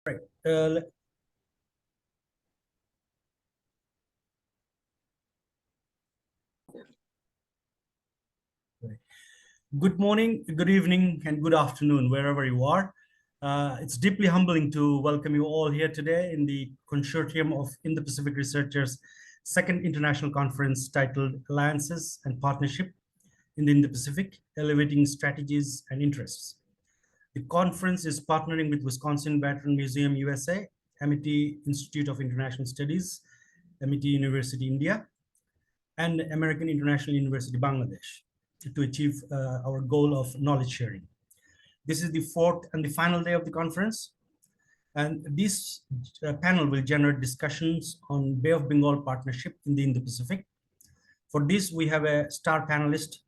Right. Uh, Good morning, good evening, and good afternoon, wherever you are. It's deeply humbling to welcome you all here today in the Consortium of Indo-Pacific Researchers' second international conference titled Alliances and Partnership in the Indo-Pacific, Elevating Strategies and Interests. The conference is partnering with Wisconsin Veteran Museum USA, Amity Institute of International Studies, Amity University India, and American International University Bangladesh to achieve our goal of knowledge sharing. This is the fourth and the final day of the conference, and this panel will generate discussions on Bay of Bengal partnership in the Indo-Pacific. For this, we have a star panelist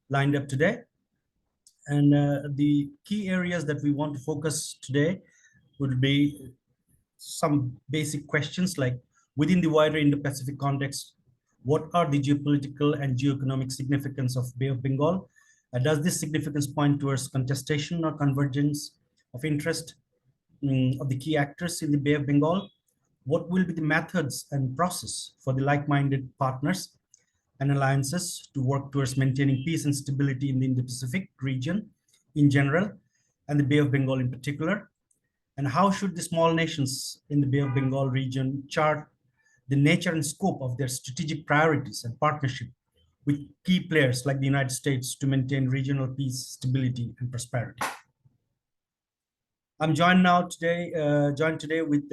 lined up today, and the key areas that we want to focus today would be some basic questions like, within the wider Indo-Pacific context, what are the geopolitical and geoeconomic significance of Bay of Bengal? Does this significance point towards contestation or convergence of interest of the key actors in the Bay of Bengal? What will be the methods and process for the like-minded partners and alliances to work towards maintaining peace and stability in the Indo-Pacific region in general, and the Bay of Bengal in particular? And how should the small nations in the Bay of Bengal region chart the nature and scope of their strategic priorities and partnership with key players like the United States to maintain regional peace, stability, and prosperity? I'm joined today with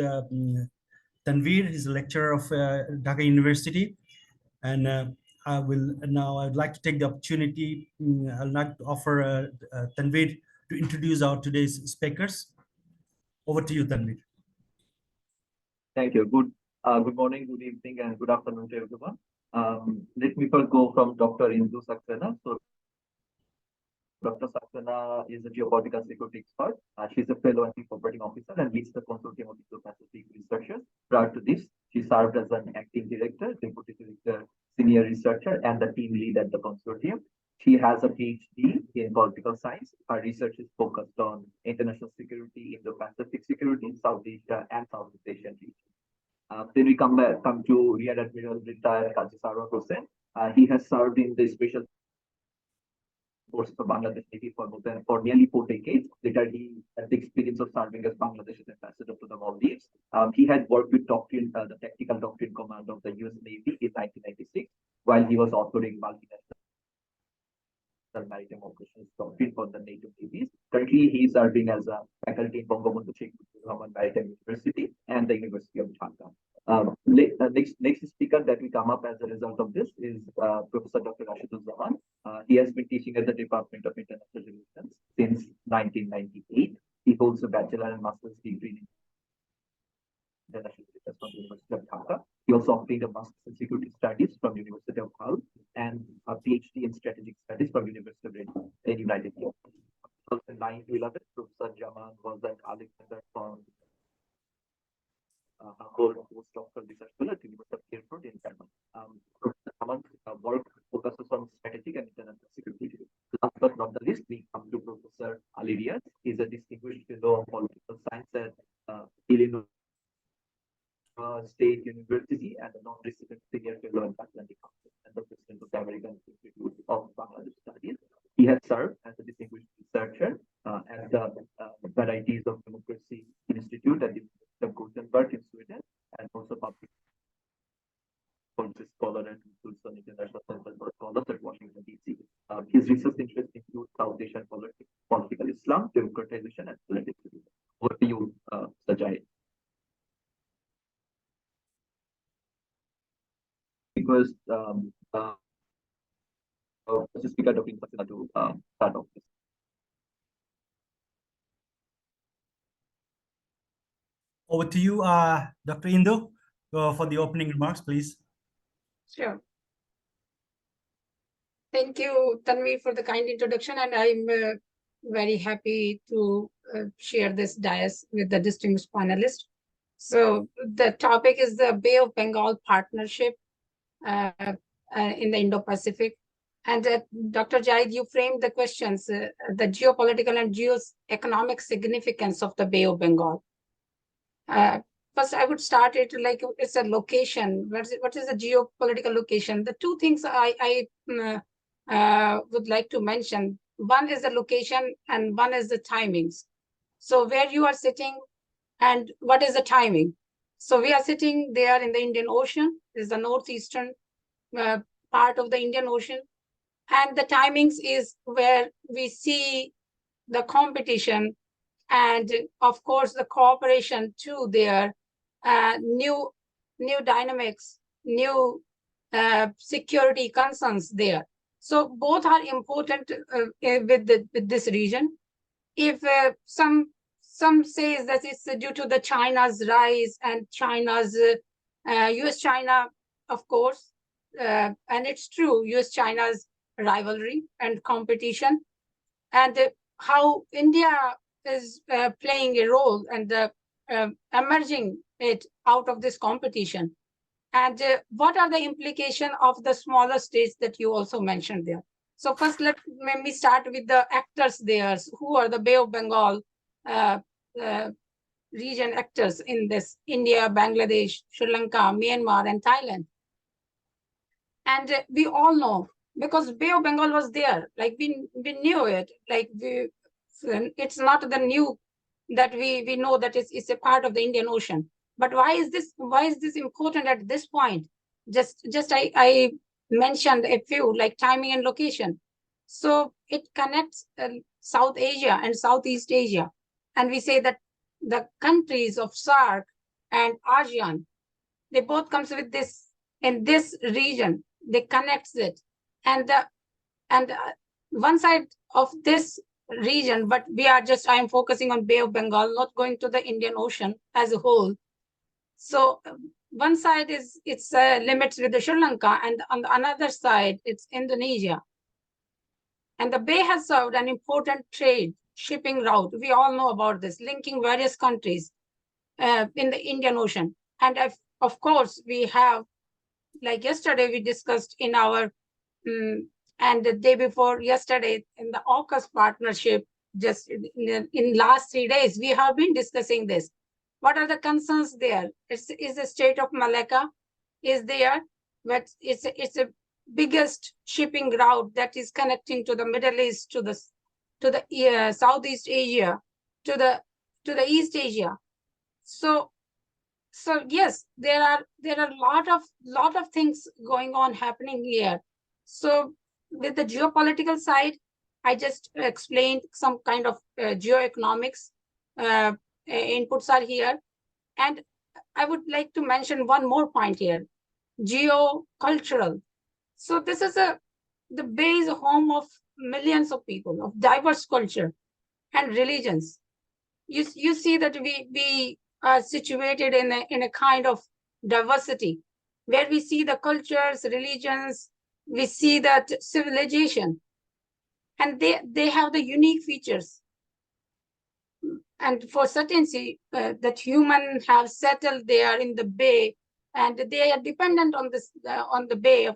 Tanvir. He's a lecturer of Dhaka University, and I'd like to take the opportunity. I'd like to offer Tanvir to introduce our today's speakers. Over to you, Tanvir. Thank you. Good morning, good evening, and good afternoon to everyone. Let me first go from Dr. Indu Saxena. So, Dr. Saxena is a geopolitical security expert. She's a fellow and chief operating officer and leads the Consortium of Indo-Pacific researchers. Prior to this, she served as an acting director, deputy director, senior researcher, and the team lead at the Consortium. She has a PhD in political science. Her research is focused on international security, Indo-Pacific security, South Asia, and Southeast Asian region. Then we come to Riyadh Admiral retired Kazi Sarwar Hossain. He has served in the special forces of Bangladesh Navy for nearly 4 decades. Later, he had the experience of serving as Bangladesh's ambassador to the Maldives. He had worked with the Tactical Doctrine Command of the US Navy in 1996, while he was authoring multinational maritime operations doctrine for the NATO navies. Currently, he is serving as a faculty in Bangabandhu Sheikh Mohammed Maritime University and the University of Dhaka. Next speaker that we come up as a result of this is Professor Dr. Rasheduzzaman. He has been teaching at the Department of International Relations since 1998. He holds a bachelor and master's degree in international relations from the University of Dhaka. He also obtained a master's in security studies from University of Hull and a PhD in strategic studies from University of Retd in United Kingdom. 2009 to 11, Professor Zaman was an Alexander from hold postdoctoral research fellow at the University of Hereford in Denmark. Professor Zaman's work focuses on strategic and international security. Last but not the least, we come to Professor Riaz. He's a distinguished fellow of political science at Illinois State University and a non-resident senior fellow in the Atlantic Council and the president of the American Institute of Bangladesh Studies. He has served as a distinguished researcher at the Varieties of Democracy Institute at the University of Gothenburg in Sweden, and also public policy scholar at Wilson International Center for Scholars at Washington, D.C. His research interests include South Asian politics, political Islam, democratization, and politics. Over to you, Sajai. Because Speaker Dr. Saxena to start off this. Over to you, Dr. Indu, for the opening remarks, please. Sure. Thank you, Tanvir, for the kind introduction, and I'm very happy to share this dais with the distinguished panelists. So the topic is the Bay of Bengal partnership in the Indo-Pacific. And Dr. Zahid, you framed the questions, the geopolitical and geoeconomic significance of the Bay of Bengal. First, I would start it like it's a location. What is the geopolitical location? The two things I would like to mention. One is the location and one is the timings. So where you are sitting and what is the timing? So we are sitting there in the Indian Ocean, is the northeastern part of the Indian Ocean. And the timings is where we see the competition and of course the cooperation too there, new dynamics, new security concerns there. So both are important with this region. If some says that it's due to the China's rise and China's US-China, of course, and it's true, US-China's rivalry and competition, and how India is playing a role and emerging it out of this competition. And what are the implications of the smaller states that you also mentioned there? So first, let me start with the actors there, who are the Bay of Bengal region actors in this: India, Bangladesh, Sri Lanka, Myanmar, and Thailand. And we all know, because Bay of Bengal was there, like we knew it, like it's not the new that we know that it's a part of the Indian Ocean. But why is this important at this point? Just I mentioned a few, like timing and location. So it connects South Asia and Southeast Asia. And we say that the countries of SAARC and ASEAN, they both comes with this, in this region, they connects it. And one side of this region, but I am focusing on Bay of Bengal, not going to the Indian Ocean as a whole. So one side is it's limits with the Sri Lanka, and on the another side, it's Indonesia. And the Bay has served an important trade shipping route. We all know about this, linking various countries in the Indian Ocean. And of course, we have, like yesterday, we discussed in our, and the day before yesterday in the AUKUS partnership, just in last 3 days, we have been discussing this. What are the concerns there? Is the state of Malacca is there, but it's a biggest shipping route that is connecting to the Middle East, to the Southeast Asia, to the East Asia. So yes, there are lot of things going on happening here. So with the geopolitical side, I just explained some kind of geoeconomics inputs are here. And I would like to mention one more point here, geocultural. So this is the Bay is a home of millions of people, of diverse culture and religions. You see that we are situated in a kind of diversity, where we see the cultures, religions, we see that civilization, and they have the unique features. And for certainty that humans have settled there in the Bay, and they are dependent on this on the Bay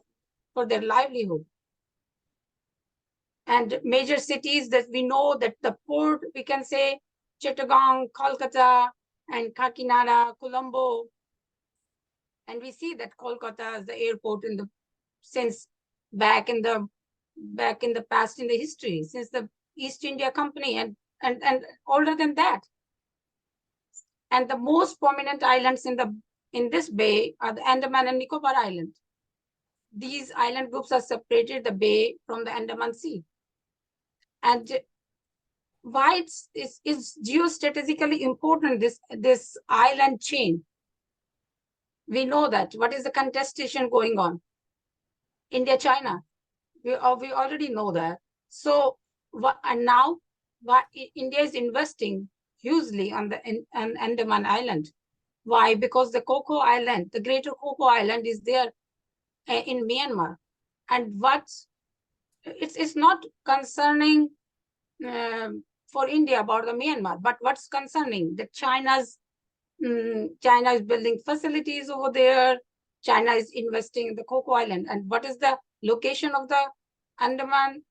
for their livelihood. And major cities that we know, that the port, we can say Chittagong, Kolkata, and Kakinada, Colombo. And we see that Kolkata is the airport since back in the past, in the history, since the East India Company, and older than that. And the most prominent islands in this bay are the Andaman and Nicobar Island. These island groups are separated the bay from the Andaman Sea. And why it's geostrategically important, this island chain? We know that. What is the contestation going on? India, China. We already know that. So and now India is investing hugely on Andaman Island. Why? Because the Cocoa Island, the Greater Cocoa Island, is there in Myanmar. And it's not concerning for India about the Myanmar, but what's concerning that China is building facilities over there. China is investing in the Cocoa Island. And what is the location of the Andaman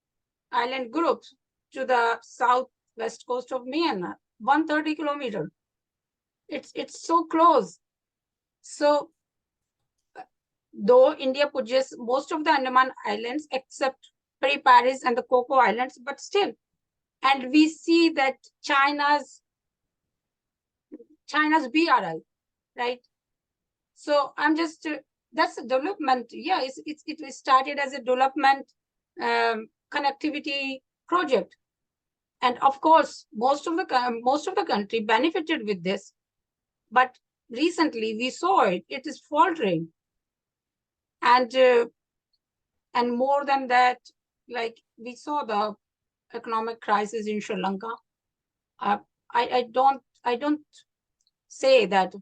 Island group? To the southwest coast of Myanmar, 130 kilometers. It's so close. So though India possesses most of the Andaman Islands except Paris and the Coco Islands, but still, and we see that China's BRI, right? So I'm just that's a development. Yeah, it started as a development connectivity project, and of course most of the country benefited with this, but recently we saw it is faltering, and more than that, like we saw the economic crisis in Sri Lanka. I don't say that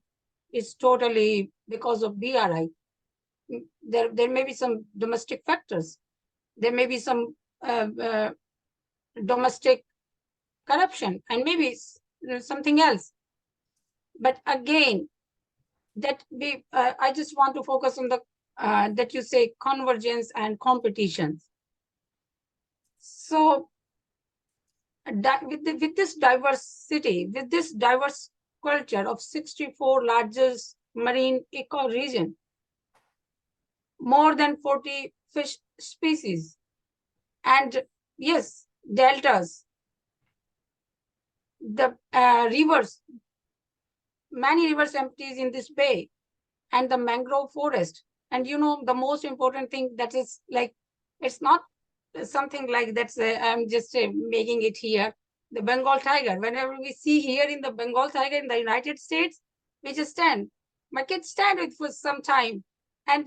it's totally because of BRI. There may be some domestic factors. There may be some domestic corruption and maybe something else. But again, that I just want to focus on the that you say convergence and competition. So with this diversity, with this diverse culture of 64 largest marine ecoregion, more than 40 fish species, and yes, deltas, the rivers, many rivers empties in this bay, and the mangrove forest. And the most important thing that is like, it's not something like that's I'm just making it here. The Bengal tiger, whenever we see here in the Bengal tiger in the United States, we just stand. My kids stand it for some time. And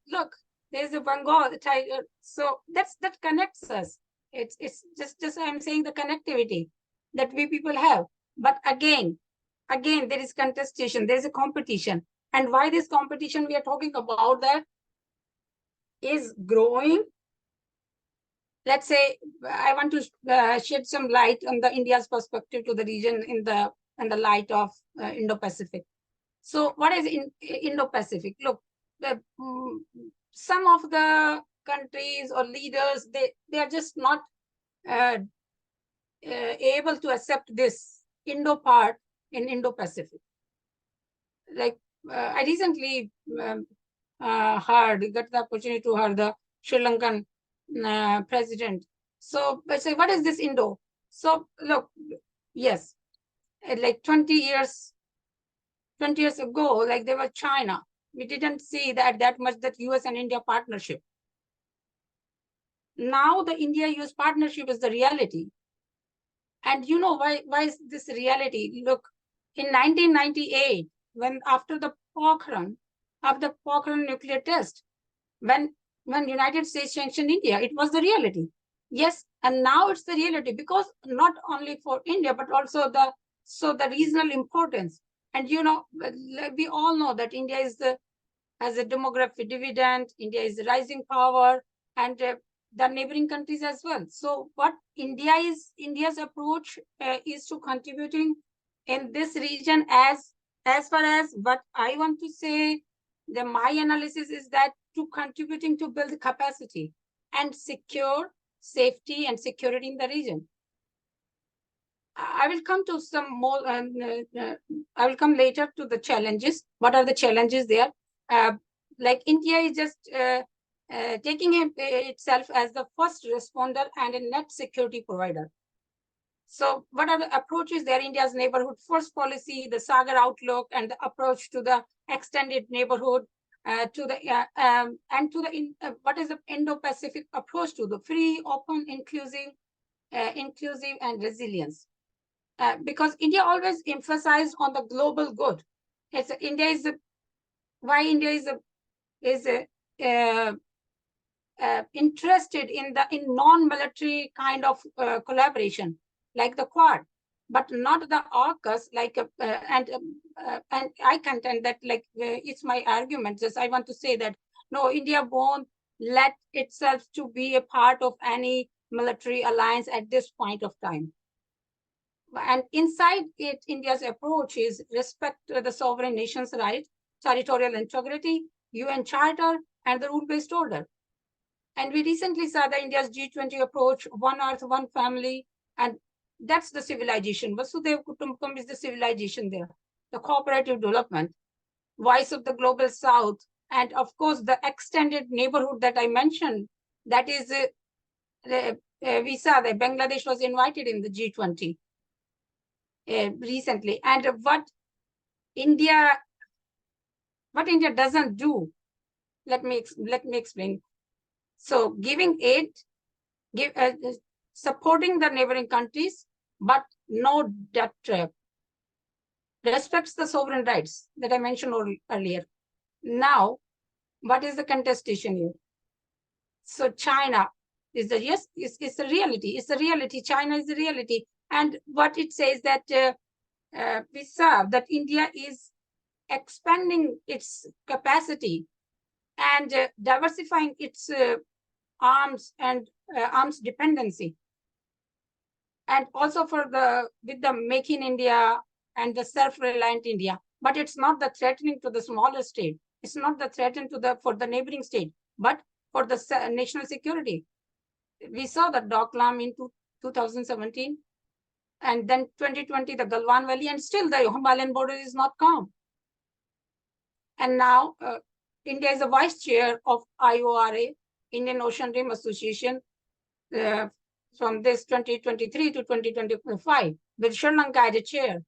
look, there's a Bengal tiger. So that connects us. It's just I'm saying the connectivity that we people have. But again, there is contestation, there is a competition. And why this competition we are talking about that is growing. Let's say I want to shed some light on the India's perspective to the region in the light of Indo-Pacific. So what is Indo-Pacific? Look, some of the countries or leaders, they are just not able to accept this Indo part in Indo-Pacific. Like I recently got the opportunity to hear the Sri Lankan president. So I say, what is this Indo? So look, yes, like 20 years ago, like there was China. We didn't see that much that US and India partnership. Now the India-US partnership is the reality. And why is this reality? Look, in 1998, when after the Pokhran nuclear test, when United States sanctioned India, it was the reality. Yes, and now it's the reality because not only for India, but also the regional importance. And we all know that India has a demographic dividend. India is a rising power, and the neighboring countries as well. So what India's approach is to contributing in this region as far as what I want to say, my analysis is that to contributing to build capacity and secure safety and security in the region. I will come to some more, I will come later to the challenges. What are the challenges there? Like India is just taking itself as the first responder and a net security provider. So what are the approaches there? India's neighborhood first policy, the Sagar outlook, and the approach to the extended neighborhood, what is the Indo-Pacific approach to the free, open, inclusive, and resilience. Because India always emphasized on the global good. India is interested in non-military kind of collaboration, like the Quad, but not the AUKUS. And I contend that it's my argument. Just I want to say that no, India won't let itself to be a part of any military alliance at this point of time. And inside it, India's approach is respect the sovereign nation's right, territorial integrity, UN Charter, and the rule-based order. And we recently saw the India's G20 approach, one earth, one family, and that's the civilization. Vasudhaiva Kutumbakam is the civilization there. the cooperative development, voice of the global South, and of course, the extended neighborhood that I mentioned, that is, we saw that Bangladesh was invited in the G20 recently. And what India doesn't do, let me explain. So giving aid, supporting the neighboring countries, but no debt trap. Respects the sovereign rights that I mentioned earlier. Now, what is the contestation here? So China is the, yes, it's a reality. It's a reality. China is a reality. And what it says that we saw that India is expanding its capacity and diversifying its arms and arms dependency. And also with the Make in India and the self-reliant India. But it's not the threatening to the smaller state. It's not the threaten for the neighboring state, but for the national security. We saw the Doklam in 2017, and then 2020, the Galwan Valley, and still the Himalayan border is not calm. And now India is the vice chair of IORA, Indian Ocean Rim Association, from this 2023 to 2025, with Sri Lanka as a chair.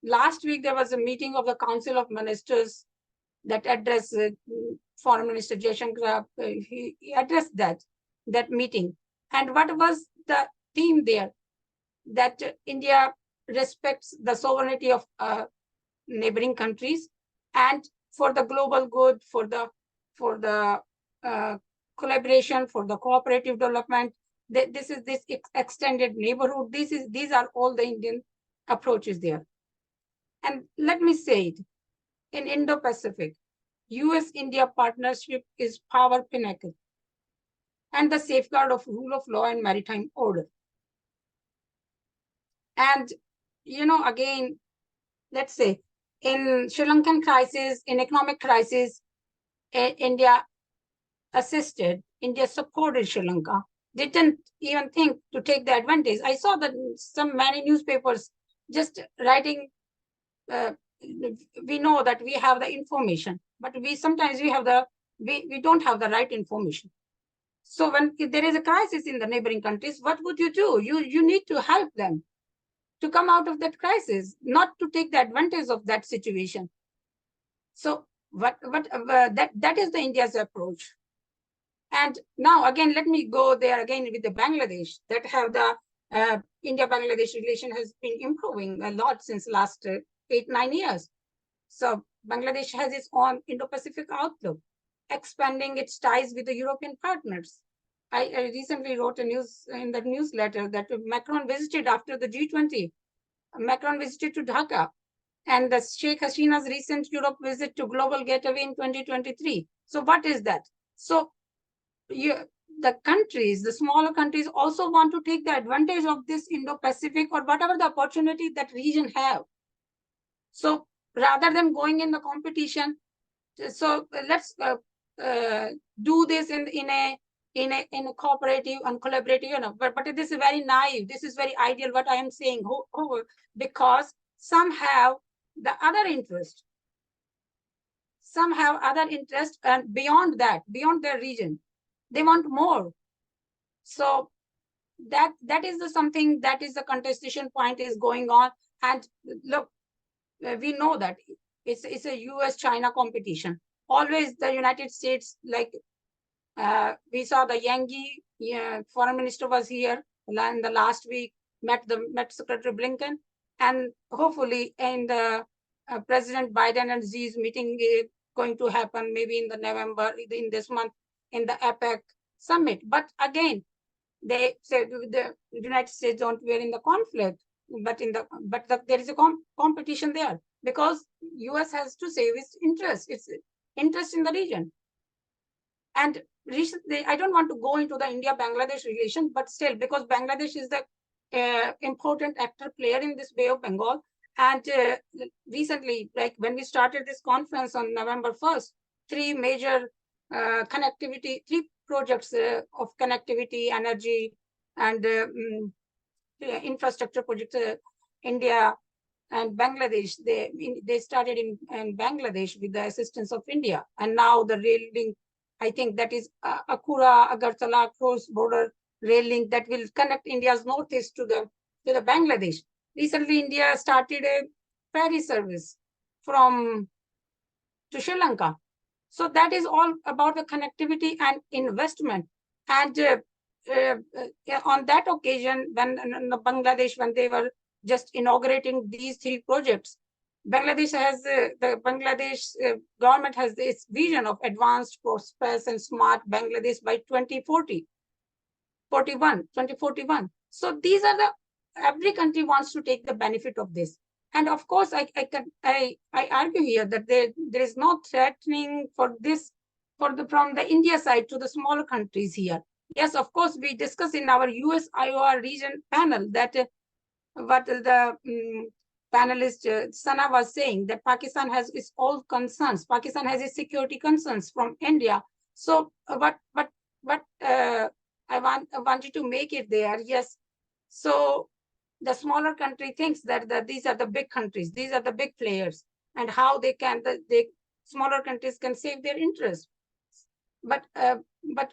Last week, there was a meeting of the Council of Ministers that addressed Foreign Minister Jaishankar. He addressed that meeting. And what was the theme there? That India respects the sovereignty of neighboring countries, and for the global good, for the collaboration, for the cooperative development. This extended neighborhood. These are all the Indian approaches there. And let me say it, in Indo-Pacific, US-India partnership is power pinnacle and the safeguard of rule of law and maritime order. And, again, let's say in Sri Lankan crisis, in economic crisis, India assisted, India supported Sri Lanka. They didn't even think to take the advantage. I saw that many newspapers just writing, we know that we have the information, but sometimes we don't have the right information. So if there is a crisis in the neighboring countries, what would you do? You need to help them to come out of that crisis, not to take the advantage of that situation. So that is the India's approach. And now again, let me go there again with the Bangladesh, that have the India-Bangladesh relation has been improving a lot since last 8-9 years. So Bangladesh has its own Indo-Pacific outlook, expanding its ties with the European partners. I recently wrote in the newsletter that Macron visited after the G20. Macron visited to Dhaka, and the Sheikh Hasina's recent Europe visit to Global Gateway in 2023. So what is that? So the countries, the smaller countries also want to take the advantage of this Indo-Pacific or whatever the opportunity that region have. So rather than going in the competition, so let's do this in a cooperative and collaborative, but this is very naive. This is very ideal what I am saying, because some have the other interest. Some have other interest, and beyond that, beyond their region, they want more. So that is something that is the contestation point is going on. And look, we know that it's a US-China competition. Always the United States, like we saw the Yang Yi, foreign minister was here in the last week, met Secretary Blinken, and hopefully in the President Biden and Xi's meeting going to happen maybe in the November, in this month, in the APEC summit. But again, they said the United States don't were in the conflict, but there is a competition there, because US has to save its interest in the region. And recently, I don't want to go into the India-Bangladesh relation, but still, because Bangladesh is the important actor player in this Bay of Bengal. And recently, like when we started this conference on November 1st, three major three projects of connectivity, energy, and infrastructure projects India and Bangladesh. They started in Bangladesh with the assistance of India, and now the rail link, I think that is Akura Agartala cross border rail link that will connect India's northeast to the Bangladesh. Recently, India started a ferry service from to Sri Lanka. So that is all about the connectivity and investment. And on that occasion, when Bangladesh, when they were just inaugurating these 3 projects, Bangladesh has the Bangladesh government has its vision of advanced, prosperous, and smart Bangladesh by 2041. So these are every country wants to take the benefit of this. And of course, I argue here that there is no threatening for this from the India side to the smaller countries here. Yes, of course, we discussed in our US IOR region panel that what the panelist Sana was saying, that Pakistan has its own concerns. Pakistan has its security concerns from India. So what I wanted to make it there. Yes. So the smaller country thinks that these are the big countries, these are the big players, and how the smaller countries can save their interests. But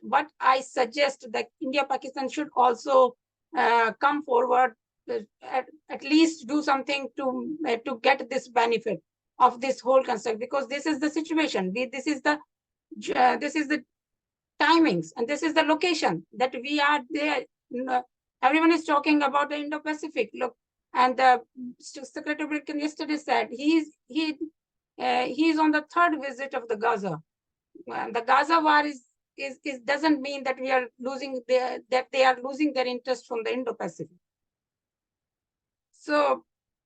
what I suggest that India, Pakistan should also come forward, at least do something to get this benefit of this whole concept, because this is the situation. This is the timings, and this is the location that we are there. Everyone is talking about the Indo-Pacific. Look, and the Secretary Blinken yesterday said he's on the 3rd visit of the Gaza. The Gaza war doesn't mean that we are losing that they are losing their interest from the Indo-Pacific. So,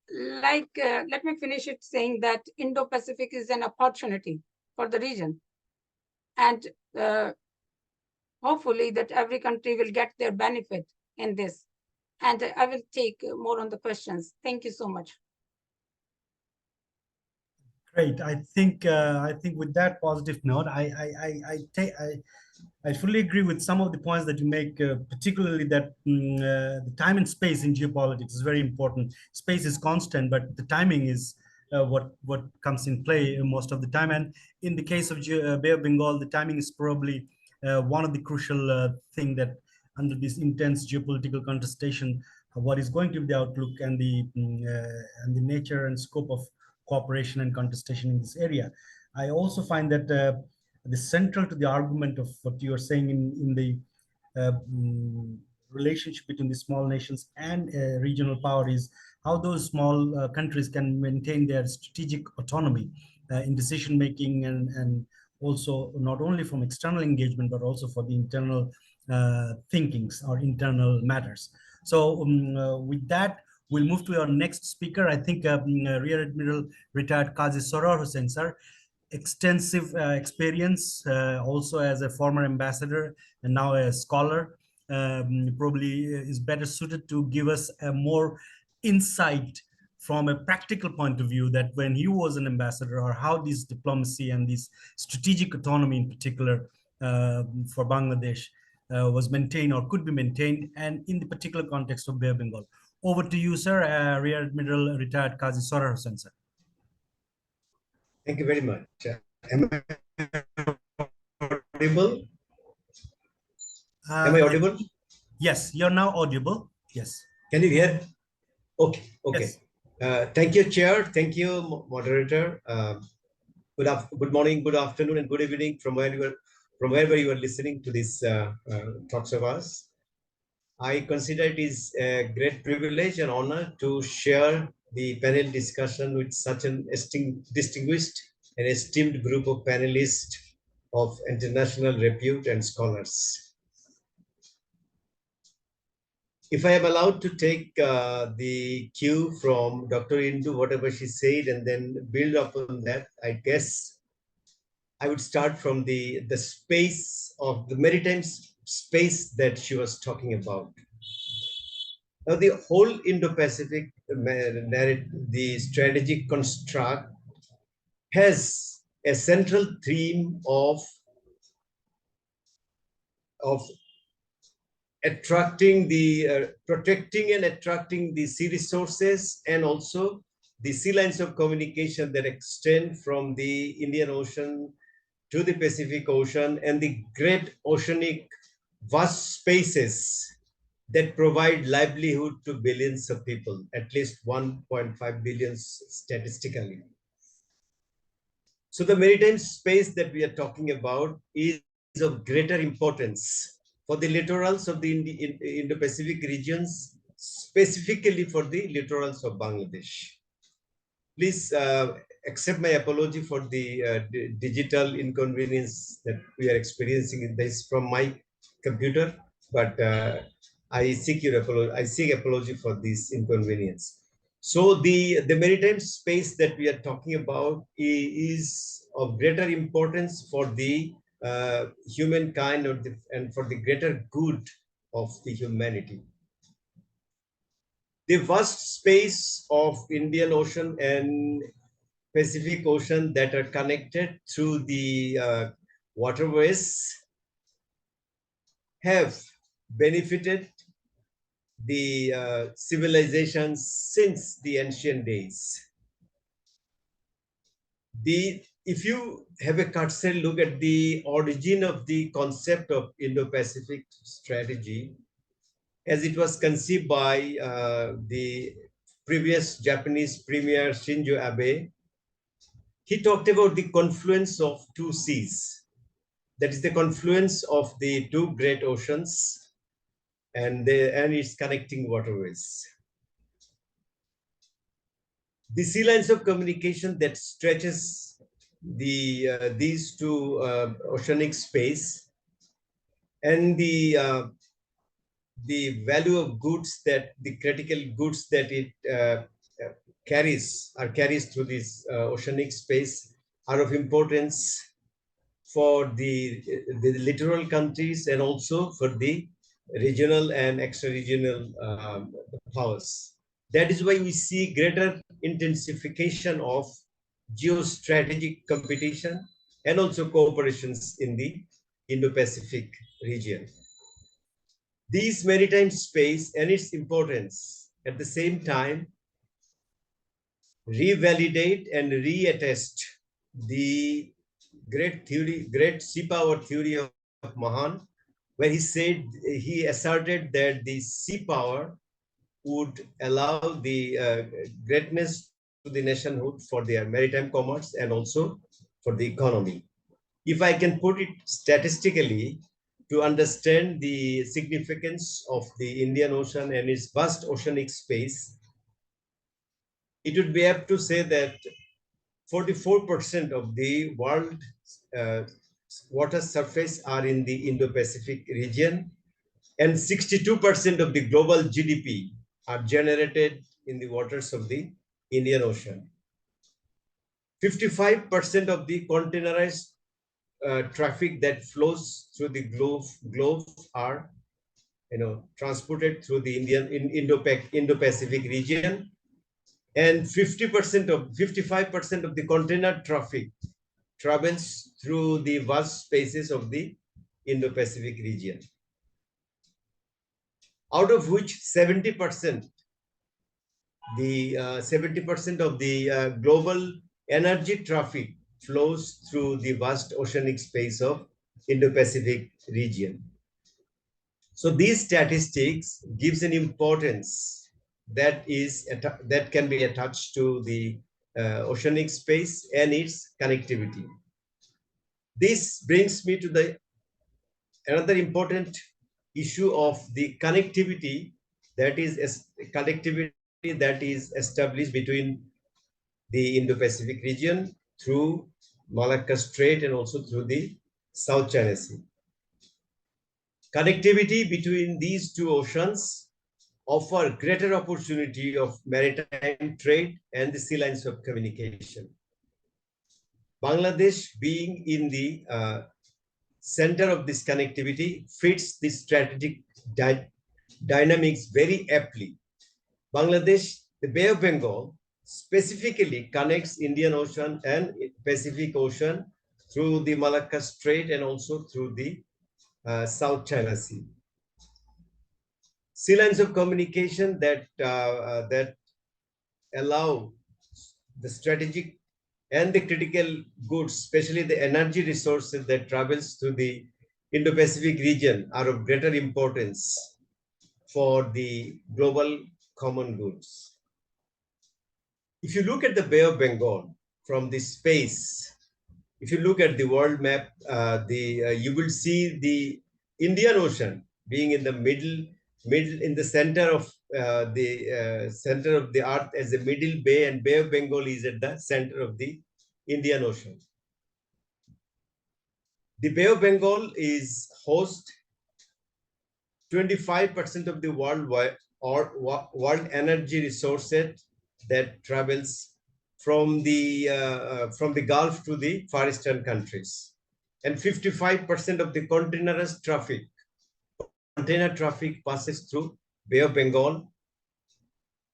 let me finish it saying that Indo-Pacific is an opportunity for the region, and hopefully that every country will get their benefit in this. And I will take more on the questions. Thank you so much. Great. I think with that positive note, I fully agree with some of the points that you make, particularly that the time and space in geopolitics is very important. Space is constant, but the timing is what comes in play most of the time. And in the case of Bay of Bengal, the timing is probably one of the crucial thing that under this intense geopolitical contestation, what is going to be the outlook and the nature and scope of cooperation and contestation in this area. I also find that the central to the argument of what you are saying in the relationship between the small nations and regional power is how those small countries can maintain their strategic autonomy in decision making, and also not only from external engagement but also for the internal thinkings or internal matters. So with that, we'll move to our next speaker. I think Rear Admiral retired Kazi Sarwar Hossain, sir. Extensive experience, also as a former ambassador and now a scholar, probably is better suited to give us a more insight from a practical point of view, that when he was an ambassador, or how this diplomacy and this strategic autonomy in particular for Bangladesh was maintained or could be maintained, and in the particular context of Bay of Bengal. Over to you, sir, Rear Admiral retired Kazi Sarwar Hossain, sir. Thank you very much. Am I audible? Am I audible? Yes, you're now audible. Yes. Can you hear? Okay. Yes. Thank you, Chair. Thank you, Moderator. Good morning, good afternoon, and good evening from wherever you are listening to this talks of us. I consider it is a great privilege and honor to share the panel discussion with such an distinguished and esteemed group of panelists of international repute and scholars. If I am allowed to take the cue from Dr. Indu, whatever she said, and then build upon that, I guess I would start from the space of the maritime space that she was talking about. Now, the whole Indo-Pacific, the strategic construct, has a central theme of attracting the protecting and attracting the sea resources, and also the sea lines of communication that extend from the Indian Ocean to the Pacific Ocean and the great oceanic vast spaces that provide livelihood to billions of people, at least 1.5 billion statistically. So the maritime space that we are talking about is of greater importance for the littorals of the Indo-Pacific regions, specifically for the littorals of Bangladesh. Please accept my apology for the digital inconvenience that we are experiencing in this from my computer, but I seek your apology. I seek apology for this inconvenience. So the maritime space that we are talking about is of greater importance for the humankind and for the greater good of the humanity. The vast space of Indian Ocean and Pacific Ocean that are connected through the waterways have benefited the civilizations since the ancient days. If you have a cursory look at the origin of the concept of Indo-Pacific strategy, as it was conceived by the previous Japanese Premier Shinzo Abe, he talked about the confluence of two seas. That is the confluence of the two great oceans and its connecting waterways. The sea lines of communication that stretches these two oceanic space and the value of goods, that the critical goods that it carries through this oceanic space are of importance for the littoral countries and also for the regional and extra-regional powers. That is why we see greater intensification of geostrategic competition and also cooperations in the Indo-Pacific region. This maritime space and its importance at the same time revalidate and reattest the great sea power theory of Mahan, where he asserted that the sea power would allow the greatness to the nationhood for their maritime commerce and also for the economy. If I can put it statistically, to understand the significance of the Indian Ocean and its vast oceanic space, it would be apt to say that 44% of the world water surface are in the Indo-Pacific region, and 62% of the global GDP are generated in the waters of the Indian Ocean. 55% of the containerized traffic that flows through the globe are transported through the Indo-Pacific region, and 55% of the container traffic travels through the vast spaces of the Indo-Pacific region, out of which 70% of the global energy traffic flows through the vast oceanic space of Indo-Pacific region. So these statistics gives an importance that can be attached to the oceanic space and its connectivity. This brings me to another important issue of the connectivity that is established between the Indo-Pacific region through Malacca Strait and also through the South China Sea. Connectivity between these two oceans offer greater opportunity of maritime trade and the sea lines of communication. Bangladesh, being in the center of this connectivity, fits the strategic dynamics very aptly. Bangladesh, the Bay of Bengal, specifically connects Indian Ocean and Pacific Ocean through the Malacca Strait and also through the South China Sea. Sea lines of communication that allow the strategic and the critical goods, especially the energy resources that travels through the Indo-Pacific region, are of greater importance for the global common goods. If you look at the Bay of Bengal from the space, if you look at the world map, you will see the Indian Ocean being in the middle in the center of center of the earth as a middle bay, and Bay of Bengal is at the center of the Indian Ocean. The Bay of Bengal is host 25% of the world energy resources that travels from the Gulf to the Far Eastern countries, and 55% of the container traffic passes through Bay of Bengal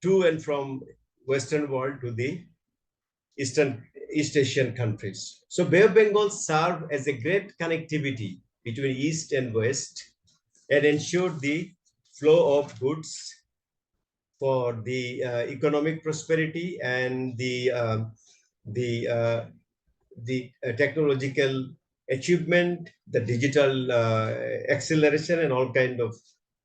to and from Western world to the East Asian countries. So Bay of Bengal serve as a great connectivity between East and West and ensure the flow of goods for the economic prosperity and the technological achievement, the digital acceleration, and all kind of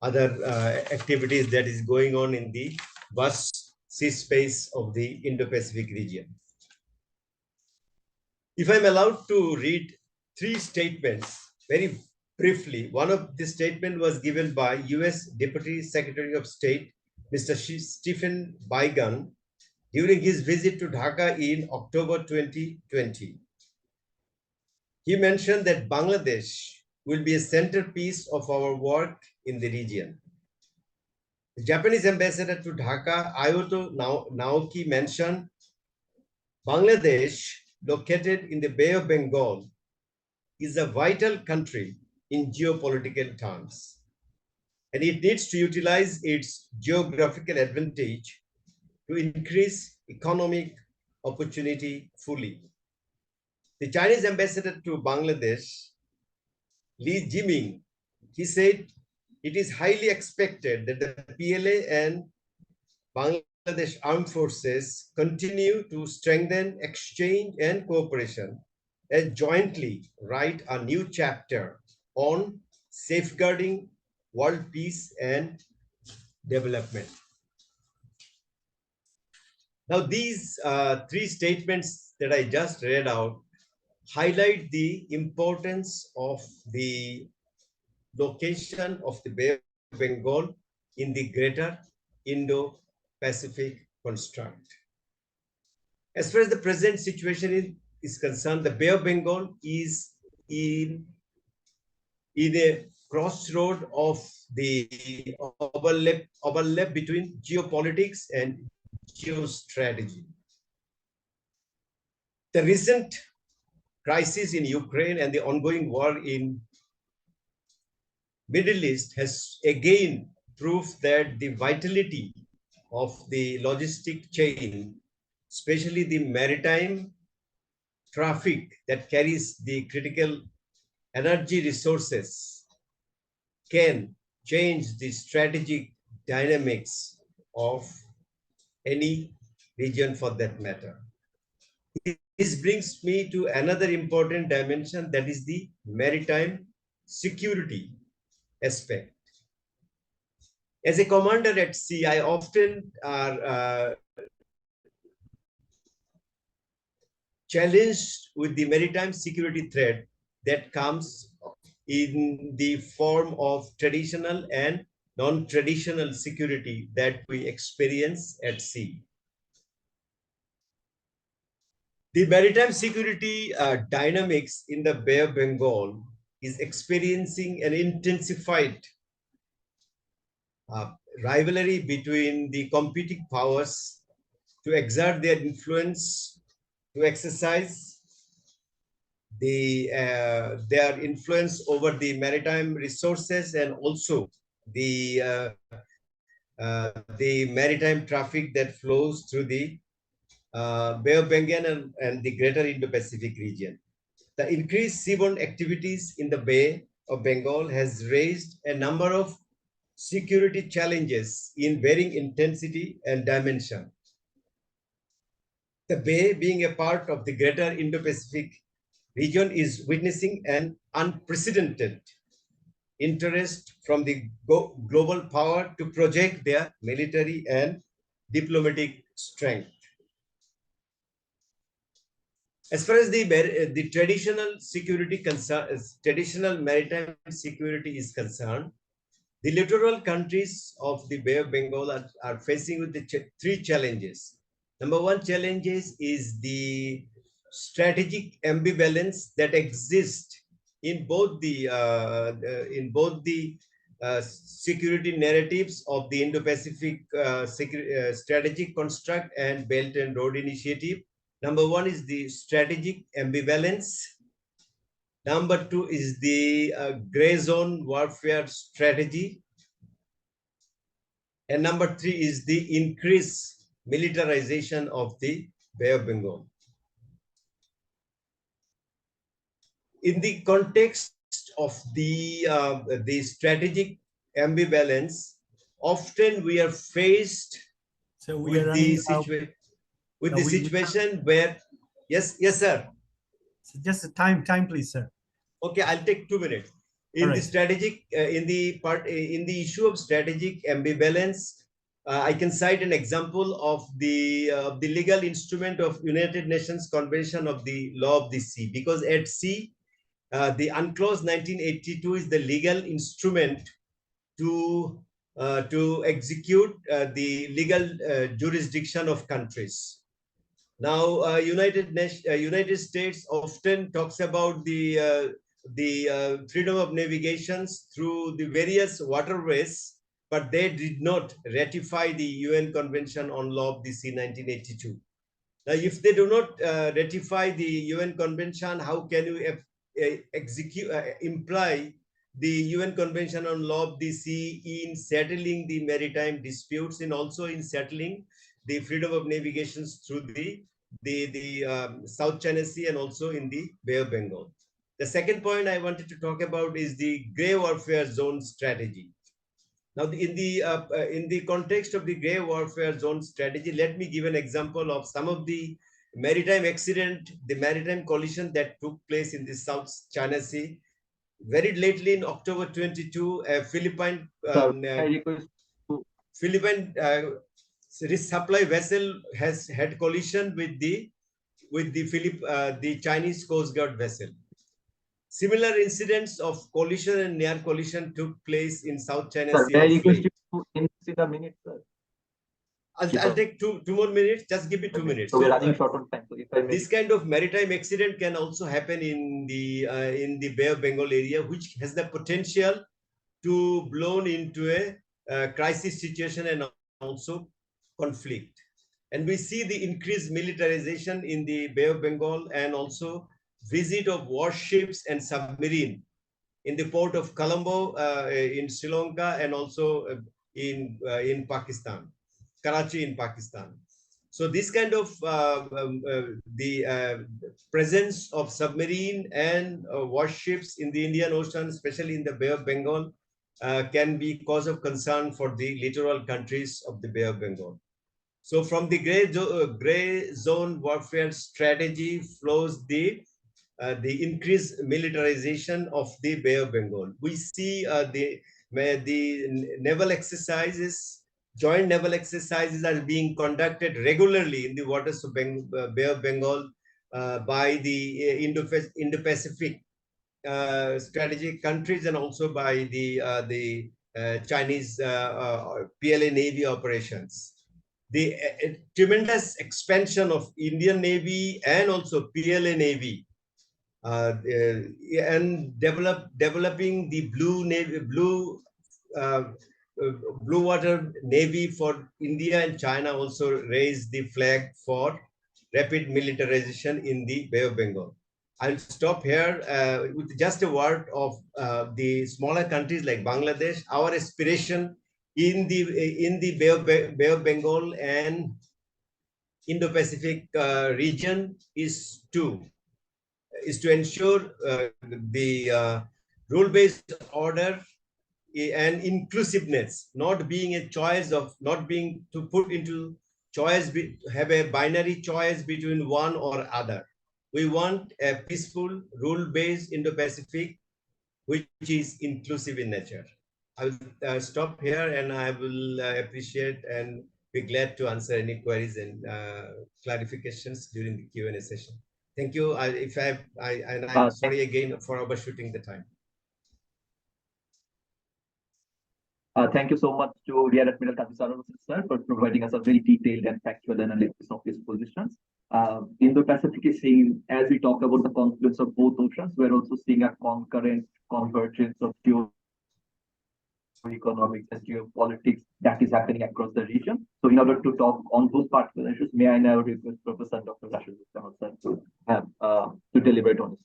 other activities that is going on in the vast sea space of the Indo-Pacific region. If I'm allowed to read 3 statements very briefly, one of the statement was given by US Deputy Secretary of State, Mr. Stephen Biegun, during his visit to Dhaka in October 2020. He mentioned that Bangladesh will be a centerpiece of our work in the region. The Japanese ambassador to Dhaka, Ayoto Naoki, mentioned Bangladesh, located in the Bay of Bengal, is a vital country in geopolitical terms, and it needs to utilize its geographical advantage to increase economic opportunity fully. The Chinese ambassador to Bangladesh, Li Jiming, he said it is highly expected that the PLA and Bangladesh Armed Forces continue to strengthen exchange and cooperation and jointly write a new chapter on safeguarding world peace and development. Now, these 3 statements that I just read out highlight the importance of the location of the Bay of Bengal in the greater Indo-Pacific construct. As far as the present situation is concerned, the Bay of Bengal is in a crossroad of the overlap between geopolitics and geostrategy. The recent crisis in Ukraine and the ongoing war in Middle East has again proved that the vitality of the logistic chain, especially the maritime traffic that carries the critical energy resources, can change the strategic dynamics of any region for that matter. This brings me to another important dimension, that is the maritime security aspect. As a commander at sea, I often are challenged with the maritime security threat that comes in the form of traditional and non-traditional security that we experience at sea. The maritime security dynamics in the Bay of Bengal is experiencing an intensified rivalry between the competing powers to exert their influence, to exercise their influence over the maritime resources, and also the maritime traffic that flows through the Bay of Bengal and the greater Indo-Pacific region. The increased seaborne activities in the Bay of Bengal has raised a number of security challenges in varying intensity and dimension. The Bay, being a part of the greater Indo-Pacific region, is witnessing an unprecedented interest from the global power to project their military and diplomatic strength. As far as the traditional maritime security is concerned, the littoral countries of the Bay of Bengal are facing with the three challenges. Number one challenge is the strategic ambivalence that exists in both the security narratives of the Indo-Pacific strategic construct and Belt and Road Initiative. Number one is the strategic ambivalence. Number two is the gray zone warfare strategy. And number three is the increased militarization of the Bay of Bengal. In the context of the strategic ambivalence, often we are faced with the situation where, yes, sir. Just time, please, sir. Okay, I'll take 2 minutes. In the strategic, in the issue of strategic ambivalence, I can cite an example of the legal instrument of United Nations Convention of the Law of the Sea, because at sea, the UNCLOS 1982 is the legal instrument to execute the legal jurisdiction of countries. Now, United States often talks about the freedom of navigations through the various waterways, but they did not ratify the UN Convention on Law of the Sea 1982. Now, if they do not ratify the UN Convention, how can you imply the UN Convention on Law of the Sea in settling the maritime disputes and also in settling the freedom of navigations through the South China Sea and also in the Bay of Bengal? The second point I wanted to talk about is the gray warfare zone strategy. Now, in the context of the gray warfare zone strategy, let me give an example of some of the maritime accident, the maritime collision that took place in the South China Sea. Very lately, in October 22, a Philippine resupply vessel has had collision with the Chinese Coast Guard vessel. Similar incidents of collision and near collision took place in South China Sea. I request you to insist a minute, sir. I'll take two more minutes. Just give me 2 minutes. So we're running short on time. So if I may... This kind of maritime accident can also happen in the Bay of Bengal area, which has the potential to blown into a crisis situation and also conflict. And we see the increased militarization in the Bay of Bengal and also visit of warships and submarine in the port of Colombo in Sri Lanka and also in Pakistan, Karachi in Pakistan. So this kind of presence of submarine and warships in the Indian Ocean, especially in the Bay of Bengal, can be cause of concern for the littoral countries of the Bay of Bengal. So from the gray zone warfare strategy flows the increased militarization of the Bay of Bengal. We see the naval exercises, joint naval exercises are being conducted regularly in the waters of Bay of Bengal by the Indo-Pacific strategic countries and also by the Chinese PLA Navy operations. The tremendous expansion of Indian Navy and also PLA Navy and developing the blue water navy for India and China also raised the flag for rapid militarization in the Bay of Bengal. I'll stop here with just a word of the smaller countries like Bangladesh. Our aspiration in the Bay of Bengal and Indo-Pacific region is to ensure the rule-based order and inclusiveness, not being a choice of not being to put into have a binary choice between one or other. We want a peaceful, rule-based Indo-Pacific, which is inclusive in nature. I will stop here, and I will appreciate and be glad to answer any queries and clarifications during the Q&A session. Thank you. I'm sorry again for overshooting the time. Thank you so much to Rear Admiral Kazi sir for providing us a very detailed and factual analysis of these positions. Indo-Pacific is seeing, as we talk about the confluence of both oceans, we're also seeing a concurrent convergence of geoeconomics and geopolitics that is happening across the region. So in order to talk on those particular issues, may I now request Professor Dr. Rasheduzzaman to deliberate on this.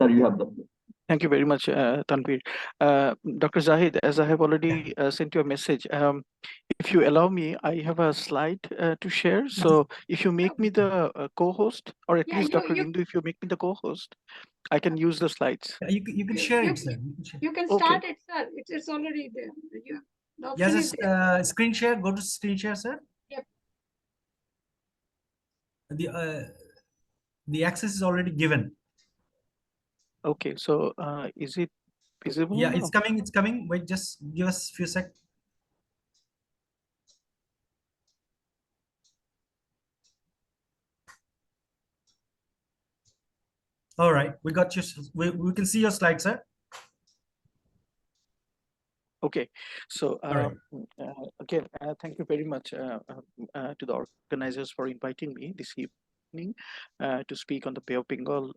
Sir, you have the floor. Thank you very much, Tanvir. Dr. Zahid, as I have already sent you a message, if you allow me, I have a slide to share. So if you make me the co-host, or at least Dr. Indu, if you make me the co-host, I can use the slides. You can share it, sir. You can start it, sir. It's already there. The option is there. Screen share. Go to screen share, sir. Yep. The access is already given. Okay, so is it visible? Yeah, it's coming. It's coming. Wait, just give us a few seconds. All right, we got you. We can see your slides, sir. Okay, so right. again, thank you very much to the organizers for inviting me this evening to speak on the Bay of Bengal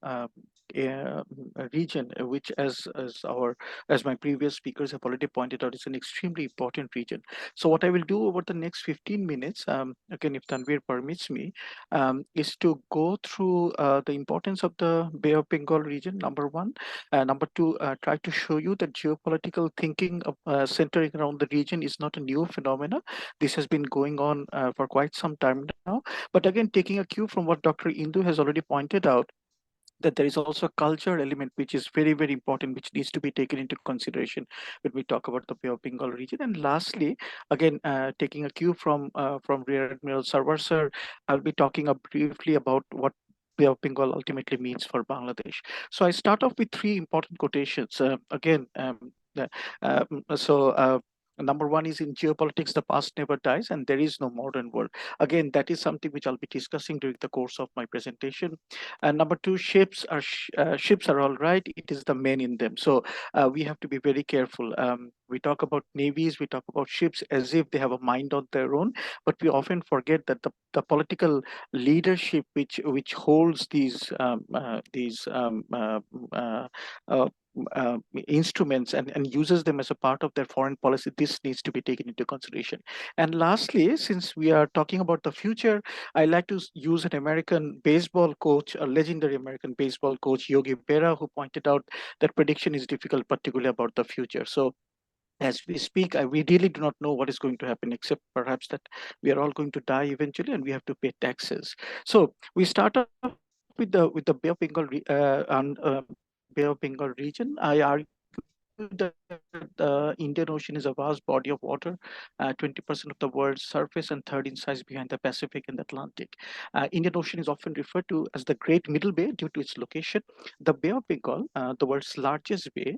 region, which, as my previous speakers have already pointed out, is an extremely important region. So what I will do over the next 15 minutes, again, if Tanvir permits me, is to go through the importance of the Bay of Bengal region, number one. Number two, try to show you that geopolitical thinking centering around the region is not a new phenomena. This has been going on for quite some time now. But again, taking a cue from what Dr. Indu has already pointed out, that there is also a culture element which is very, very important, which needs to be taken into consideration when we talk about the Bay of Bengal region. And lastly, again, taking a cue from Rear Admiral Sarwar sir, I'll be talking briefly about what Bay of Bengal ultimately means for Bangladesh. So I start off with three important quotations. Number one is, in geopolitics, the past never dies and there is no modern world. Again, that is something which I'll be discussing during the course of my presentation. And number two, ships are all right. It is the men in them. So we have to be very careful. We talk about navies, we talk about ships as if they have a mind on their own, but we often forget that the political leadership which holds these instruments and uses them as a part of their foreign policy, this needs to be taken into consideration. And lastly, since we are talking about the future, I like to use an American baseball coach, a legendary American baseball coach, Yogi Berra, who pointed out that prediction is difficult, particularly about the future. So as we speak, we really do not know what is going to happen, except perhaps that we are all going to die eventually and we have to pay taxes. So we start off with the Bay of Bengal Bay of Bengal region. I argue that the Indian Ocean is a vast body of water, 20% of the world's surface and third in size behind the Pacific and the Atlantic. Indian Ocean is often referred to as the Great Middle Bay due to its location. The Bay of Bengal, the world's largest bay,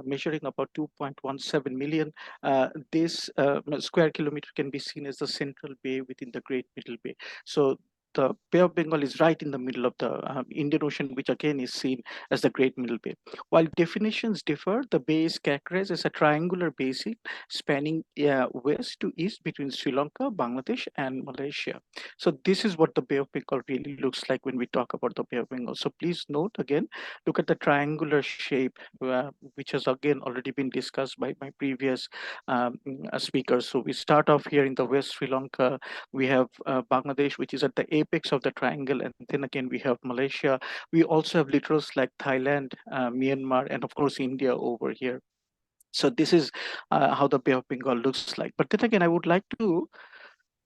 measuring about 2.17 million, this square kilometer can be seen as the central bay within the Great Middle Bay. So the Bay of Bengal is right in the middle of the Indian Ocean, which again is seen as the Great Middle Bay. While definitions differ, the bay is characterized as a triangular basin spanning west to east between Sri Lanka, Bangladesh, and Malaysia. So this is what the Bay of Bengal really looks like when we talk about the Bay of Bengal. So please note again, look at the triangular shape, which has again already been discussed by my previous speakers. So we start off here in the West Sri Lanka. We have Bangladesh, which is at the apex of the triangle, and then again we have Malaysia. We also have littorals like Thailand, Myanmar, and of course India over here. So this is how the Bay of Bengal looks like. But then again, I would like to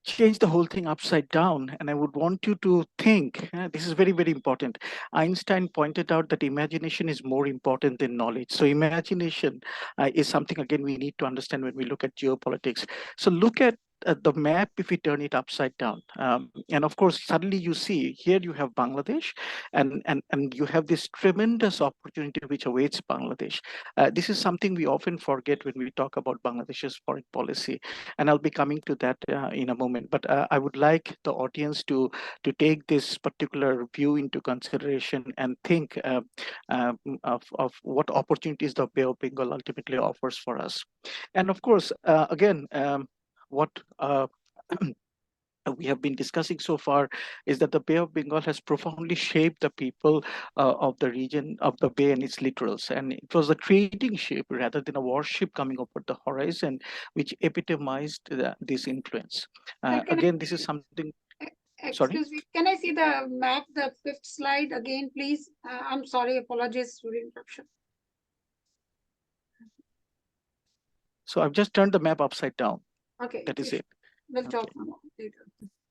change the whole thing upside down, and I would want you to think, this is very, very important. Einstein pointed out that imagination is more important than knowledge. So imagination is something, again, we need to understand when we look at geopolitics. So look at the map, if we turn it upside down, and of course, suddenly you see here you have Bangladesh, and you have this tremendous opportunity which awaits Bangladesh. This is something we often forget when we talk about Bangladesh's foreign policy, and I'll be coming to that in a moment. But I would like the audience to take this particular view into consideration and think of what opportunities the Bay of Bengal ultimately offers for us. And of course, again, what we have been discussing so far is that the Bay of Bengal has profoundly shaped the people of the region of the Bay and its littorals. And it was a trading ship rather than a warship coming over the horizon, which epitomized this influence. Again, this is something. Sorry? Excuse me, can I see the map, the fifth slide again, please? I'm sorry, apologies for the interruption. So I've just turned the map upside down. Okay. That is it. We'll Okay. talk about it later.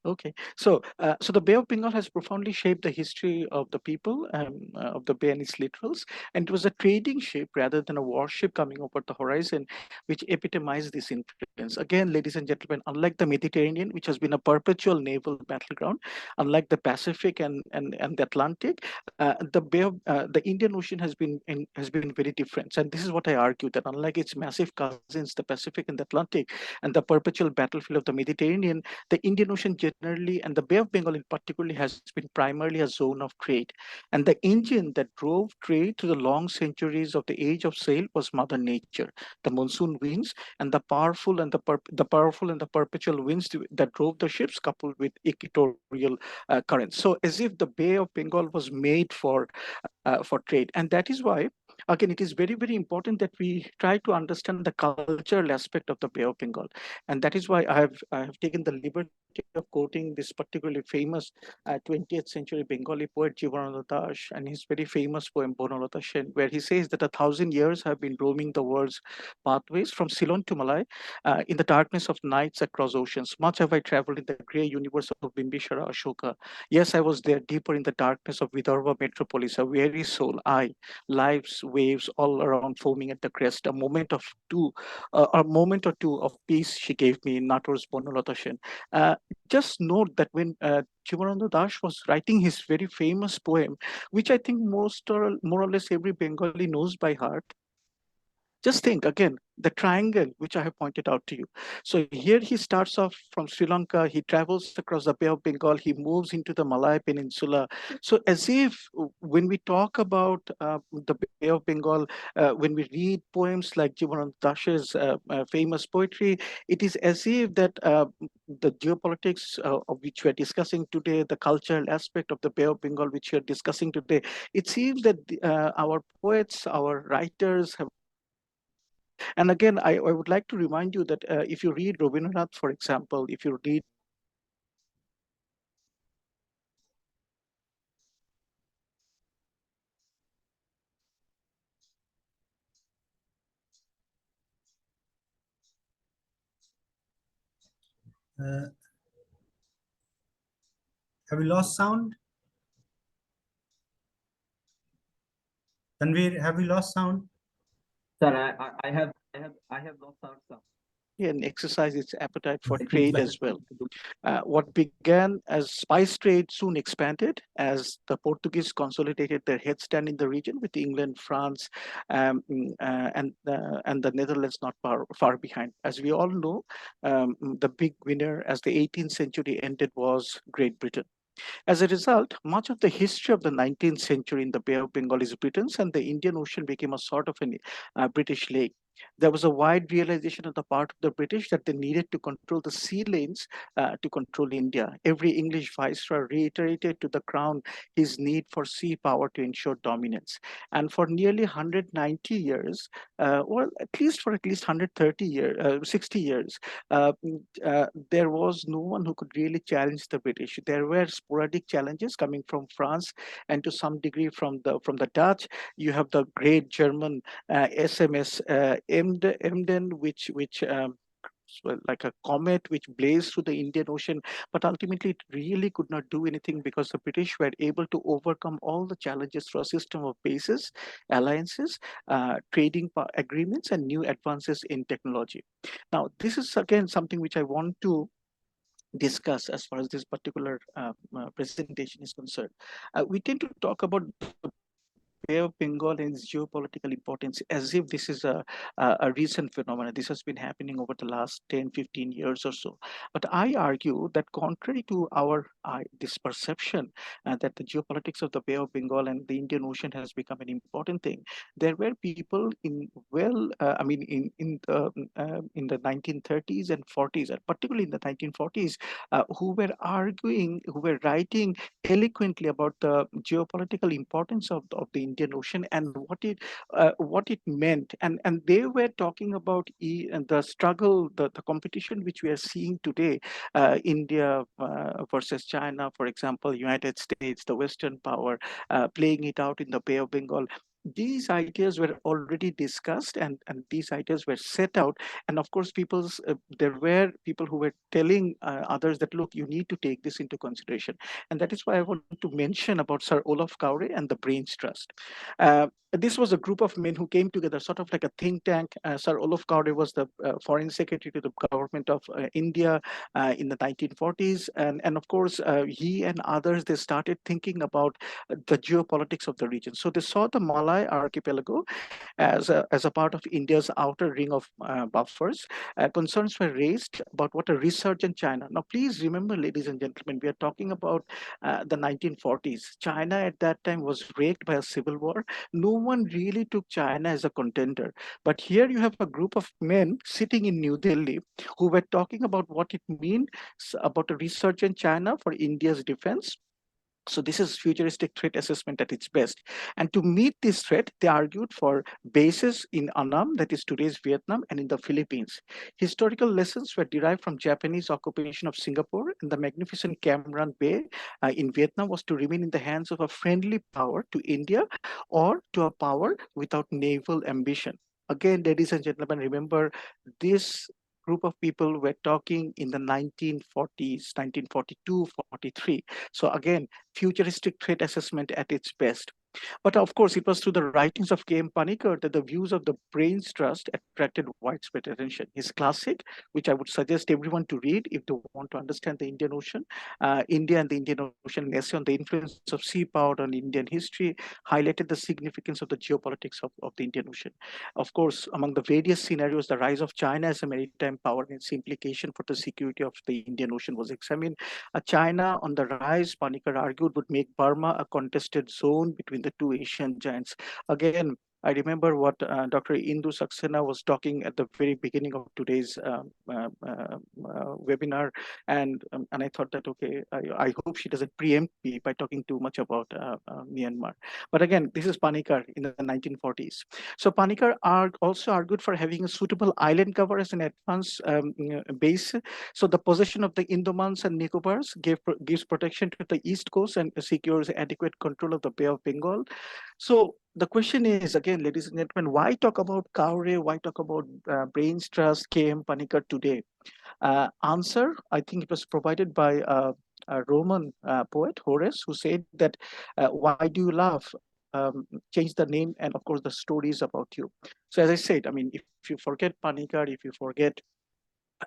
Okay, so so the Bay of Bengal has profoundly shaped the history of the people of the Bay and its littorals, and it was a trading ship rather than a warship coming over the horizon, which epitomized this influence. Again, ladies and gentlemen, unlike the Mediterranean, which has been a perpetual naval battleground, unlike the Pacific and the Atlantic, the Bay of the Indian Ocean has been very different. And this is what I argue, that unlike its massive cousins, the Pacific and the Atlantic, and the perpetual battlefield of the Mediterranean, the Indian Ocean generally, and the Bay of Bengal in particular, has been primarily a zone of trade. And the engine that drove trade through the long centuries of the age of sail was Mother Nature, the monsoon winds, and the powerful and the perpetual winds that drove the ships, coupled with equatorial currents. So as if the Bay of Bengal was made for trade. And that is why, again, it is very, very important that we try to understand the cultural aspect of the Bay of Bengal. And that is why I have taken the liberty of quoting this particularly famous 20th century Bengali poet Jivanananda Das and his very famous poem Bonalata Sen, where he says that 1,000 years have been roaming the world's pathways from Ceylon to Malay in the darkness of nights across oceans. Much have I traveled in the grey universe of Bimbisara Ashoka. Yes, I was there deeper in the darkness of Vidarbha metropolis, a weary soul, life's waves all around foaming at the crest, a moment or two of peace she gave me in Nator's Bonalata Sen. Just note that when Jivanananda Das was writing his very famous poem, which I think more or less every Bengali knows by heart, just think again, the triangle which I have pointed out to you. So here he starts off from Sri Lanka, he travels across the Bay of Bengal, he moves into the Malay Peninsula. So as if when we talk about the Bay of Bengal, when we read poems like Jivanananda Das's famous poetry, it is as if that the geopolitics of which we are discussing today, the cultural aspect of the Bay of Bengal which we are discussing today, it seems that our poets, our writers have. And again, I would like to remind you that if you read Rabindranath, for example, if you read have we lost sound? Tanvir, have we lost sound? Sir, I have lost our sound. and exercise its appetite for trade as well. What began as spice trade soon expanded as the Portuguese consolidated their headstand in the region, with England, France, and the Netherlands not far behind. As we all know, the big winner as the 18th century ended was Great Britain. As a result, much of the history of the 19th century in the Bay of Bengal is Britain's, and the Indian Ocean became a sort of a British lake. There was a wide realization on the part of the British that they needed to control the sea lanes to control India. Every English viceroy reiterated to the crown his need for sea power to ensure dominance. And for nearly 190 years, or at least 130 years, 60 years, there was no one who could really challenge the British. There were sporadic challenges coming from France and to some degree from the Dutch. You have the great German SMS Emden, which like a comet which blazed through the Indian Ocean, but ultimately it really could not do anything because the British were able to overcome all the challenges through a system of bases, alliances, trading agreements, and new advances in technology. Now, this is again something which I want to discuss as far as this particular presentation is concerned. We tend to talk about Bay of Bengal and its geopolitical importance as if this is a recent phenomenon. This has been happening over the last 10, 15 years or so. But I argue that contrary to our this perception that the geopolitics of the Bay of Bengal and the Indian Ocean has become an important thing, there were people in in the 1930s and 40s, and particularly in the 1940s, who were arguing, who were writing eloquently about the geopolitical importance of the Indian Ocean and what it meant, and they were talking about the struggle, the competition which we are seeing today, India versus China, for example, United States, the Western power playing it out in the Bay of Bengal. These ideas were already discussed, and these ideas were set out. And of course, there were people who were telling others that, look, you need to take this into consideration. And that is why I want to mention about Sir Olaf Cowray and the Brains Trust. This was a group of men who came together, sort of like a think tank. Sir Olaf Cowray was the foreign secretary to the government of India in the 1940s. And of course, he and others, they started thinking about the geopolitics of the region. So they saw the Malay archipelago as a part of India's outer ring of buffers. Concerns were raised about what a resurgent China. Now, please remember, ladies and gentlemen, we are talking about the 1940s. China at that time was raked by a civil war. No one really took China as a contender. But here you have a group of men sitting in New Delhi who were talking about what it means about a resurgent China for India's defense. So this is futuristic threat assessment at its best. And to meet this threat, they argued for bases in Annam, that is today's Vietnam, and in the Philippines. Historical lessons were derived from Japanese occupation of Singapore, and the magnificent Cam Ranh Bay in Vietnam was to remain in the hands of a friendly power to India or to a power without naval ambition. Again, ladies and gentlemen, remember this group of people were talking in the 1940s, 1942, 43. So again, futuristic threat assessment at its best. But of course, it was through the writings of K.M. Panikkar that the views of the Brains Trust attracted widespread attention. His classic, which I would suggest everyone to read if they want to understand the Indian Ocean, India and the Indian Ocean, an essay on the influence of sea power on Indian history, highlighted the significance of the geopolitics of the Indian Ocean. Of course, among the various scenarios, the rise of China as a maritime power and its implication for the security of the Indian Ocean was examined. China on the rise, Panikkar argued, would make Burma a contested zone between the two Asian giants. Again, I remember what Dr. Indu Saxena was talking at the very beginning of today's webinar, and I thought that, okay, I hope she doesn't preempt me by talking too much about Myanmar. But again, this is Panikkar in the 1940s. So Panikkar also argued for having a suitable island cover as an advance base. So the possession of the Indamans and Nicobars gives protection to the East Coast and secures adequate control of the Bay of Bengal. So the question is, again, ladies and gentlemen, why talk about Cowray? Why talk about Brains Trust, K.M. Panikkar today? Answer, I think it was provided by a Roman poet, Horace, who said that, why do you laugh? Change the name and, of course, the stories about you. So as I said, I mean, if you forget Panikkar, if you forget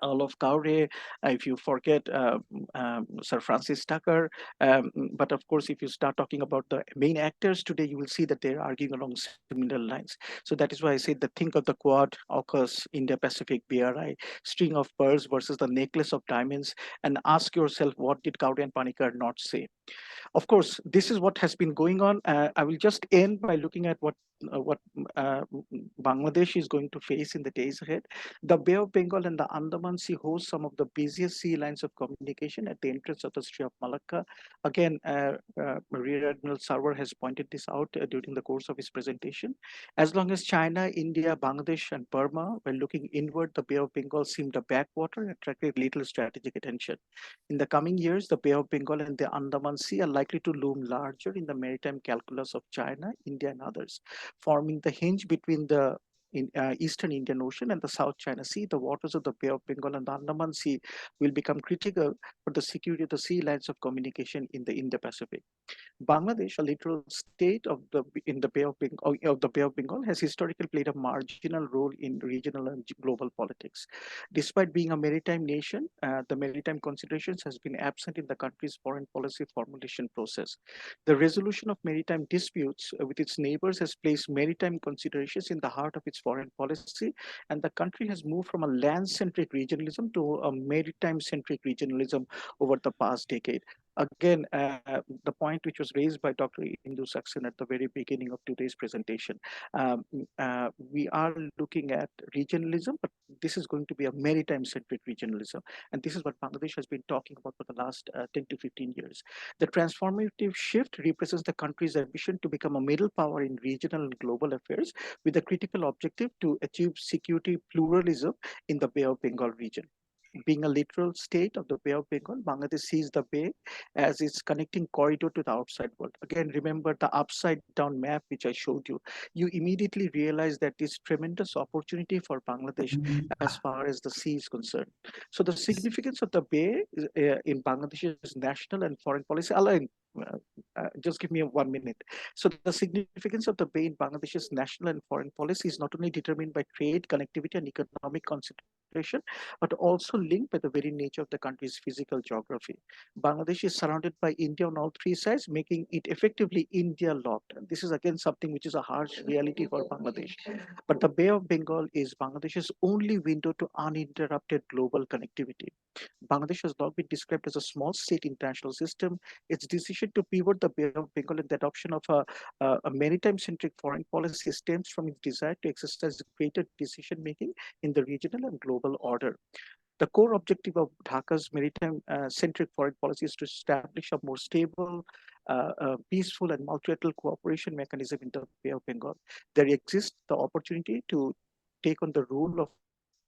Olaf Cowray, if you forget Sir Francis Tucker, but of course, if you start talking about the main actors today, you will see that they're arguing along similar lines. So that is why I said the think of the Quad, AUKUS, Indo-Pacific, BRI, string of pearls versus the necklace of diamonds, and ask yourself, what did Cowray and Panikkar not say? Of course, this is what has been going on. I will just end by looking at what Bangladesh is going to face in the days ahead. The Bay of Bengal and the Andaman Sea host some of the busiest sea lines of communication at the entrance of the Strait of Malacca. Again, Rear Admiral Sarwar has pointed this out during the course of his presentation. As long as China, India, Bangladesh, and Burma were looking inward, the Bay of Bengal seemed a backwater and attracted little strategic attention. In the coming years, the Bay of Bengal and the Andaman Sea are likely to loom larger in the maritime calculus of China, India, and others, forming the hinge between the in Eastern Indian Ocean and the South China Sea, the waters of the Bay of Bengal and the Andaman Sea will become critical for the security of the sea lines of communication in the Indo-Pacific. Bangladesh, a littoral state of the Bay of Bengal, has historically played a marginal role in regional and global politics. Despite being a maritime nation, the maritime considerations has been absent in the country's foreign policy formulation process. The resolution of maritime disputes with its neighbors has placed maritime considerations in the heart of its foreign policy, and the country has moved from a land-centric regionalism to a maritime-centric regionalism over the past decade. Again, the point which was raised by Dr. Indu Saxena at the very beginning of today's presentation, we are looking at regionalism, but this is going to be a maritime-centric regionalism. And this is what Bangladesh has been talking about for the last 10 to 15 years. The transformative shift represents the country's ambition to become a middle power in regional and global affairs with a critical objective to achieve security pluralism in the Bay of Bengal region. Being a littoral state of the Bay of Bengal, Bangladesh sees the bay as its connecting corridor to the outside world. Again, remember the upside down map which I showed you. You immediately realize that this tremendous opportunity for Bangladesh as far as the sea is concerned. So the significance of the bay in Bangladesh's national and foreign policy, just give me 1 minute. So the significance of the bay in Bangladesh's national and foreign policy is not only determined by trade, connectivity, and economic consideration, but also linked by the very nature of the country's physical geography. Bangladesh is surrounded by India on all three sides, making it effectively India-locked. And this is again something which is a harsh reality for Bangladesh. But the Bay of Bengal is Bangladesh's only window to uninterrupted global connectivity. Bangladesh has long been described as a small state international system. Its decision to pivot the Bay of Bengal and the adoption of a maritime-centric foreign policy stems from its desire to exercise greater decision-making in the regional and global order. The core objective of Dhaka's maritime-centric foreign policy is to establish a more stable, peaceful, and multilateral cooperation mechanism in the Bay of Bengal. There exists the opportunity to take on the role of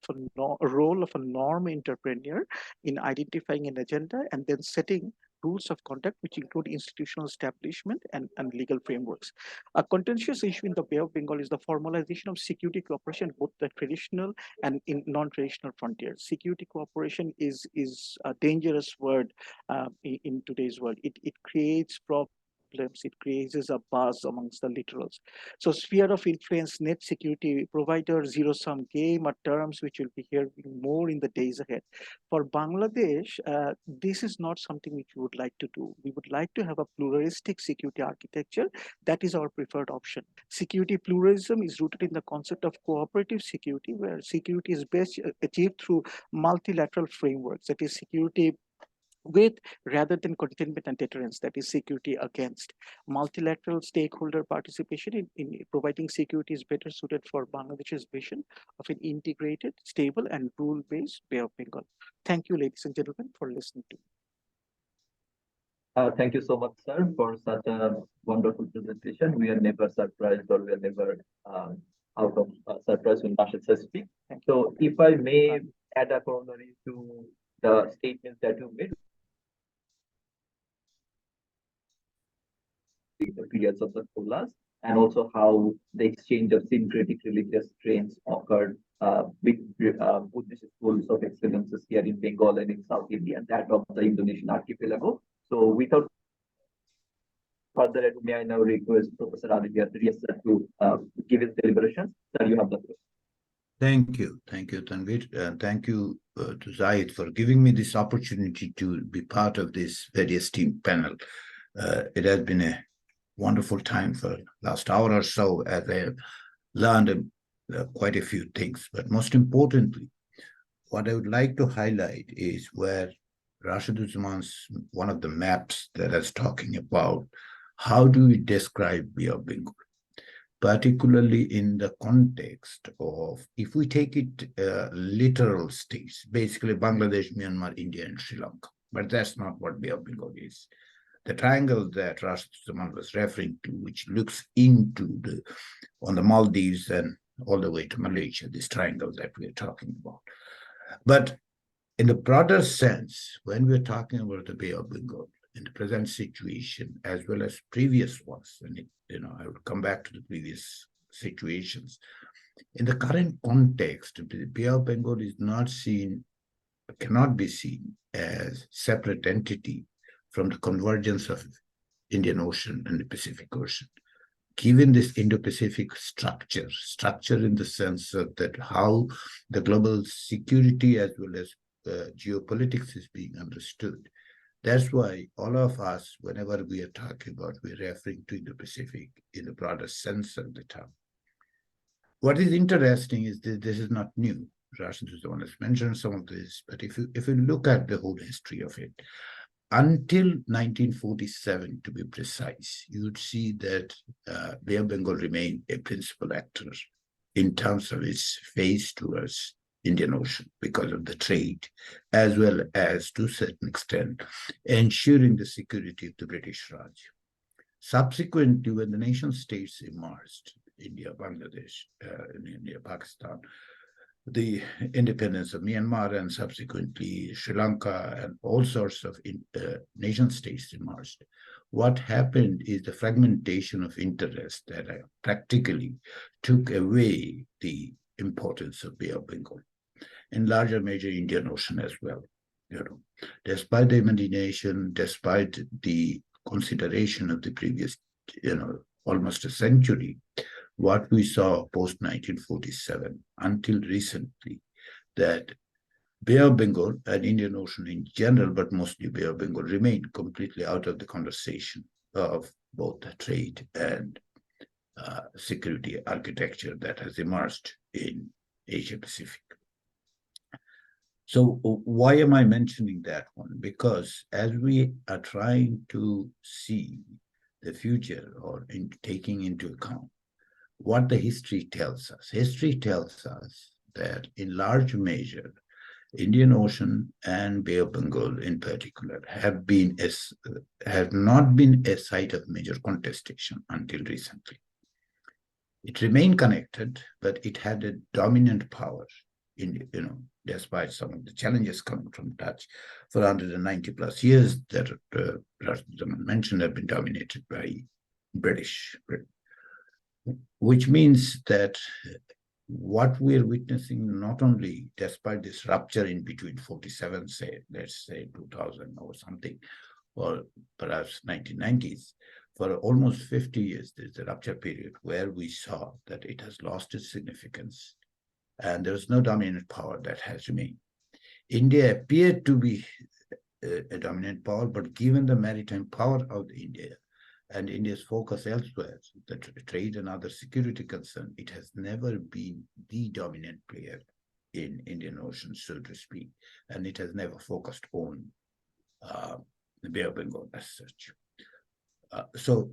a norm entrepreneur in identifying an agenda and then setting rules of conduct, which include institutional establishment and legal frameworks. A contentious issue in the Bay of Bengal is the formalization of security cooperation, both the traditional and in non-traditional frontiers. Security cooperation is a dangerous word in today's world. It creates problems. It creates a buzz amongst the littorals. So sphere of influence, net security provider, zero-sum game are terms which we'll be hearing more in the days ahead. For Bangladesh, this is not something which we would like to do. We would like to have a pluralistic security architecture. That is our preferred option. Security pluralism is rooted in the concept of cooperative security, where security is best achieved through multilateral frameworks. That is security with rather than containment and deterrence, that is security against. Multilateral stakeholder participation in providing security is better suited for Bangladesh's vision of an integrated, stable, and rule-based Bay of Bengal. Thank you, ladies and gentlemen, for listening to me. Thank you so much, sir, for such a wonderful presentation. We are never surprised, or we are never out of surprise when Rashid speaks. So if I may add a corollary to the statements that you made, the periods of the Cholas, and also how the exchange of syncretic religious strains occurred with Buddhist schools of excellences here in Bengal and in South India, and that of the Indonesian archipelago. So without further ado, may I now request Professor Riaz to give his deliberations. Sir, you have the floor. Thank you, Tanvir. Thank you to Zahid for giving me this opportunity to be part of this very esteemed panel. It has been a wonderful time for last hour or so, as I have learned quite a few things. But most importantly, what I would like to highlight is where Rasheduzzaman's one of the maps that I was talking about, how do we describe Bay of Bengal, particularly in the context of, if we take it literal states, basically Bangladesh, Myanmar, India, and Sri Lanka. But that's not what Bay of Bengal is. The triangle that Rasheduzzaman was referring to, which looks into on the Maldives and all the way to Malaysia, this triangle that we're talking about. But in the broader sense, when we're talking about the Bay of Bengal, in the present situation, as well as previous ones, and I would come back to the previous situations, In the current context, the Bay of Bengal is not seen, cannot be seen as separate entity from the convergence of Indian Ocean and the Pacific Ocean. Given this Indo-Pacific structure in the sense of that how the global security as well as geopolitics is being understood. That's why all of us, whenever we are talking about, we're referring to Indo-Pacific in the broader sense of the term. What is interesting is that this is not new. Rasheduzzaman has mentioned some of this, but if you look at the whole history of it, until 1947, to be precise, you would see that Bay of Bengal remained a principal actor in terms of its face towards Indian Ocean because of the trade, as well as, to a certain extent, ensuring the security of the British Raj. Subsequently, when the nation states emerged, India, Bangladesh, India, Pakistan, the independence of Myanmar and subsequently Sri Lanka and all sorts of nation states emerged. What happened is the fragmentation of interest that practically took away the importance of Bay of Bengal and larger major Indian Ocean as well. Despite the imagination, despite the consideration of the previous, almost a century, what we saw post-1947 until recently, that Bay of Bengal and Indian Ocean in general, but mostly Bay of Bengal, remained completely out of the conversation of both trade and security architecture that has emerged in Asia Pacific. So why am I mentioning that one? Because as we are trying to see the future or taking into account what the history tells us that in large measure, Indian Ocean and Bay of Bengal in particular have not been a site of major contestation until recently. It remained connected, but it had a dominant power in, despite some of the challenges coming from Dutch for 190 plus years that Rasheduzzaman mentioned have been dominated by British, which means that what we're witnessing, not only despite this rupture in between 47, let's say 2000 or something, or perhaps 1990s, for almost 50 years, there's a rupture period where we saw that it has lost its significance and there's no dominant power that has remained. India appeared to be a dominant power, but given the maritime power of India and India's focus elsewhere, the trade and other security concern, it has never been the dominant player in Indian Ocean, so to speak, and it has never focused on the Bay of Bengal as such. So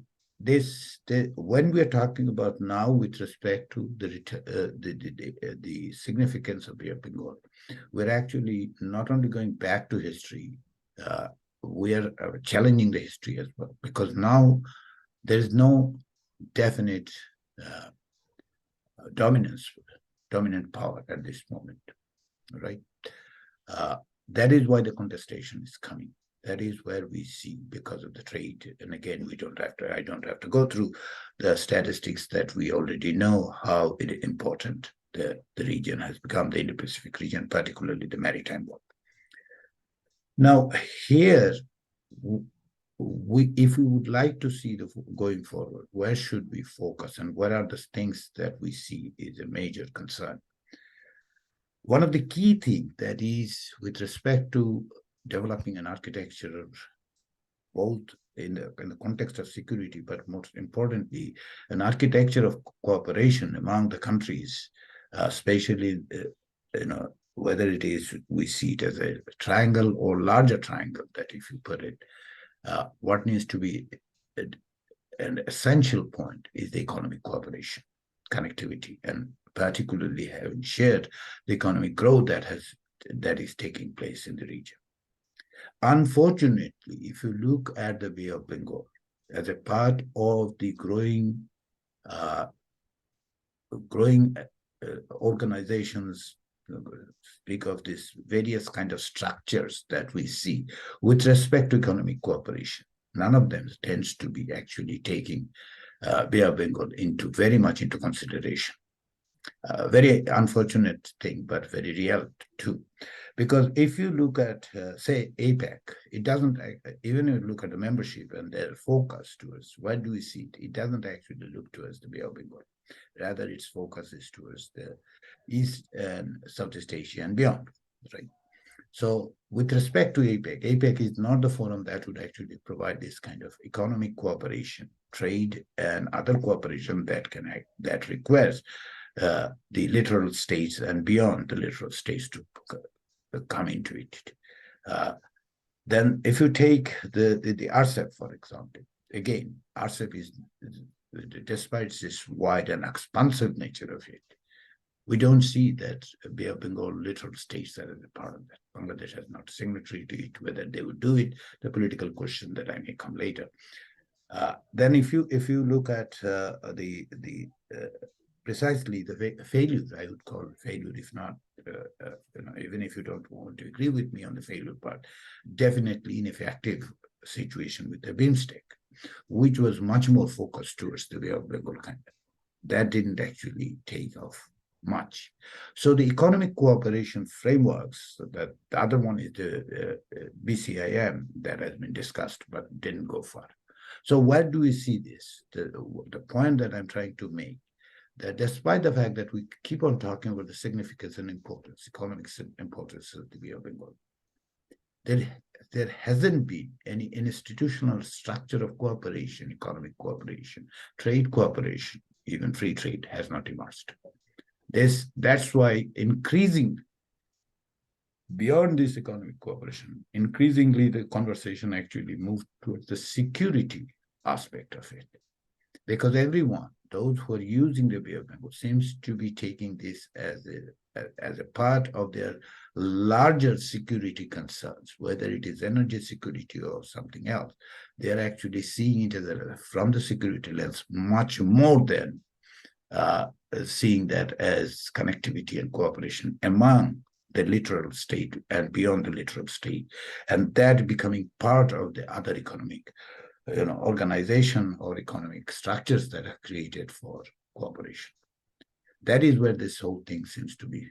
when we're talking about now with respect to the significance of Bay of Bengal, we're actually not only going back to history, we are challenging the history as well, because now there is no definite dominant power at this moment, right? That is why the contestation is coming. That is where we see, because of the trade, and again, I don't have to go through the statistics that we already know how important the region has become, the Indo-Pacific region, particularly the maritime one. Now, here, if we would like to see going forward, where should we focus and what are the things that we see is a major concern? One of the key things that is with respect to developing an architecture, both in the context of security, but most importantly, an architecture of cooperation among the countries, especially, whether it is, we see it as a triangle or larger triangle, that if you put it, what needs to be an essential point is the economic cooperation, connectivity, and particularly having shared the economic growth that is taking place in the region. Unfortunately, if you look at the Bay of Bengal as a part of the growing organizations, speak of these various kind of structures that we see with respect to economic cooperation, none of them tends to be actually taking Bay of Bengal very much into consideration. A very unfortunate thing, but very real too. Because if you look at, say, APEC, it doesn't, even if you look at the membership and their focus towards, where do we see it? It doesn't actually look towards the Bay of Bengal. Rather, its focus is towards the East and Southeast Asia and beyond, right? So with respect to APEC, APEC is not the forum that would actually provide this kind of economic cooperation, trade, and other cooperation that requires the littoral states and beyond the littoral states to come into it. Then if you take the RCEP, for example, again, RCEP is, despite this wide and expansive nature of it, we don't see that Bay of Bengal littoral states that are a part of that. Bangladesh has not signatory to it. Whether they would do it, the political question that I may come later. Then if you look at precisely the failures, I would call failure, if not, even if you don't want to agree with me on the failure part, definitely ineffective situation with the BIMSTEC, which was much more focused towards the Bay of Bengal kind of. That didn't actually take off much. So the economic cooperation frameworks, so that the other one is the BCIM that has been discussed but didn't go far. So where do we see this? The point that I'm trying to make, that despite the fact that we keep on talking about the significance and importance, economic importance of the Bay of Bengal, there hasn't been any institutional structure of cooperation, economic cooperation, trade cooperation, even free trade has not emerged. That's why increasing beyond this economic cooperation, increasingly the conversation actually moved towards the security aspect of it. Because everyone, those who are using the Bay of Bengal, seems to be taking this as a part of their larger security concerns, whether it is energy security or something else. They are actually seeing it as from the security lens much more than seeing that as connectivity and cooperation among the littoral state and beyond the littoral state, and that becoming part of the other economic organization or economic structures that are created for cooperation. That is where this whole thing seems to be,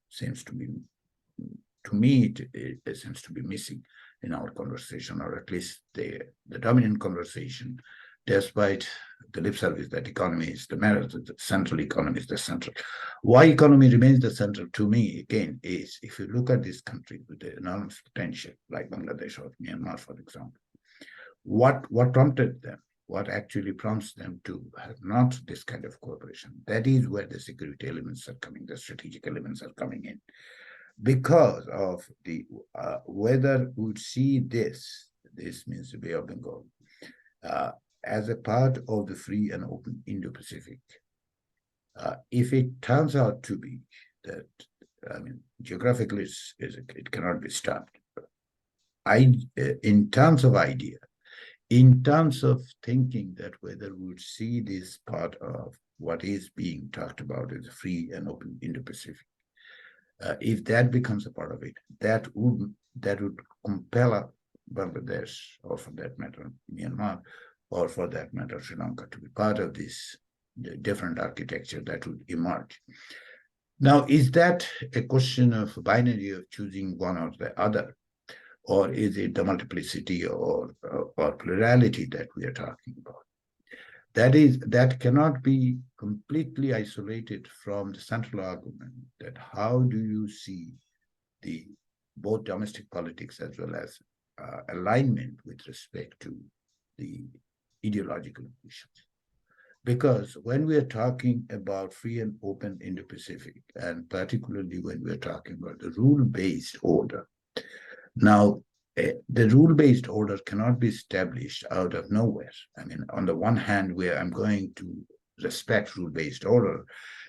to me, it seems to be missing in our conversation, or at least the dominant conversation, despite the lip service that economy is the central economy is the central. Why economy remains the central to me, again, is if you look at this country with the enormous potential, like Bangladesh or Myanmar, for example, what prompted them? What actually prompts them to have not this kind of cooperation? That is where the security elements are coming, the strategic elements are coming in. Because of the whether we would see this means the Bay of Bengal, as a part of the free and open Indo-Pacific. If it turns out to be that, geographically it cannot be stopped. In terms of idea, in terms of thinking that whether we would see this part of what is being talked about as a free and open Indo-Pacific, if that becomes a part of it, that would compel Bangladesh, or for that matter, Myanmar, or for that matter, Sri Lanka, to be part of this different architecture that would emerge. Now, is that a question of binary of choosing one or the other? Or is it the multiplicity or plurality that we are talking about? That cannot be completely isolated from the central argument that how do you see both domestic politics as well as alignment with respect to the ideological issues. Because when we are talking about free and open Indo-Pacific, and particularly when we are talking about the rule-based order, now the rule-based order cannot be established out of nowhere. On the one hand, where I'm going to respect rule-based order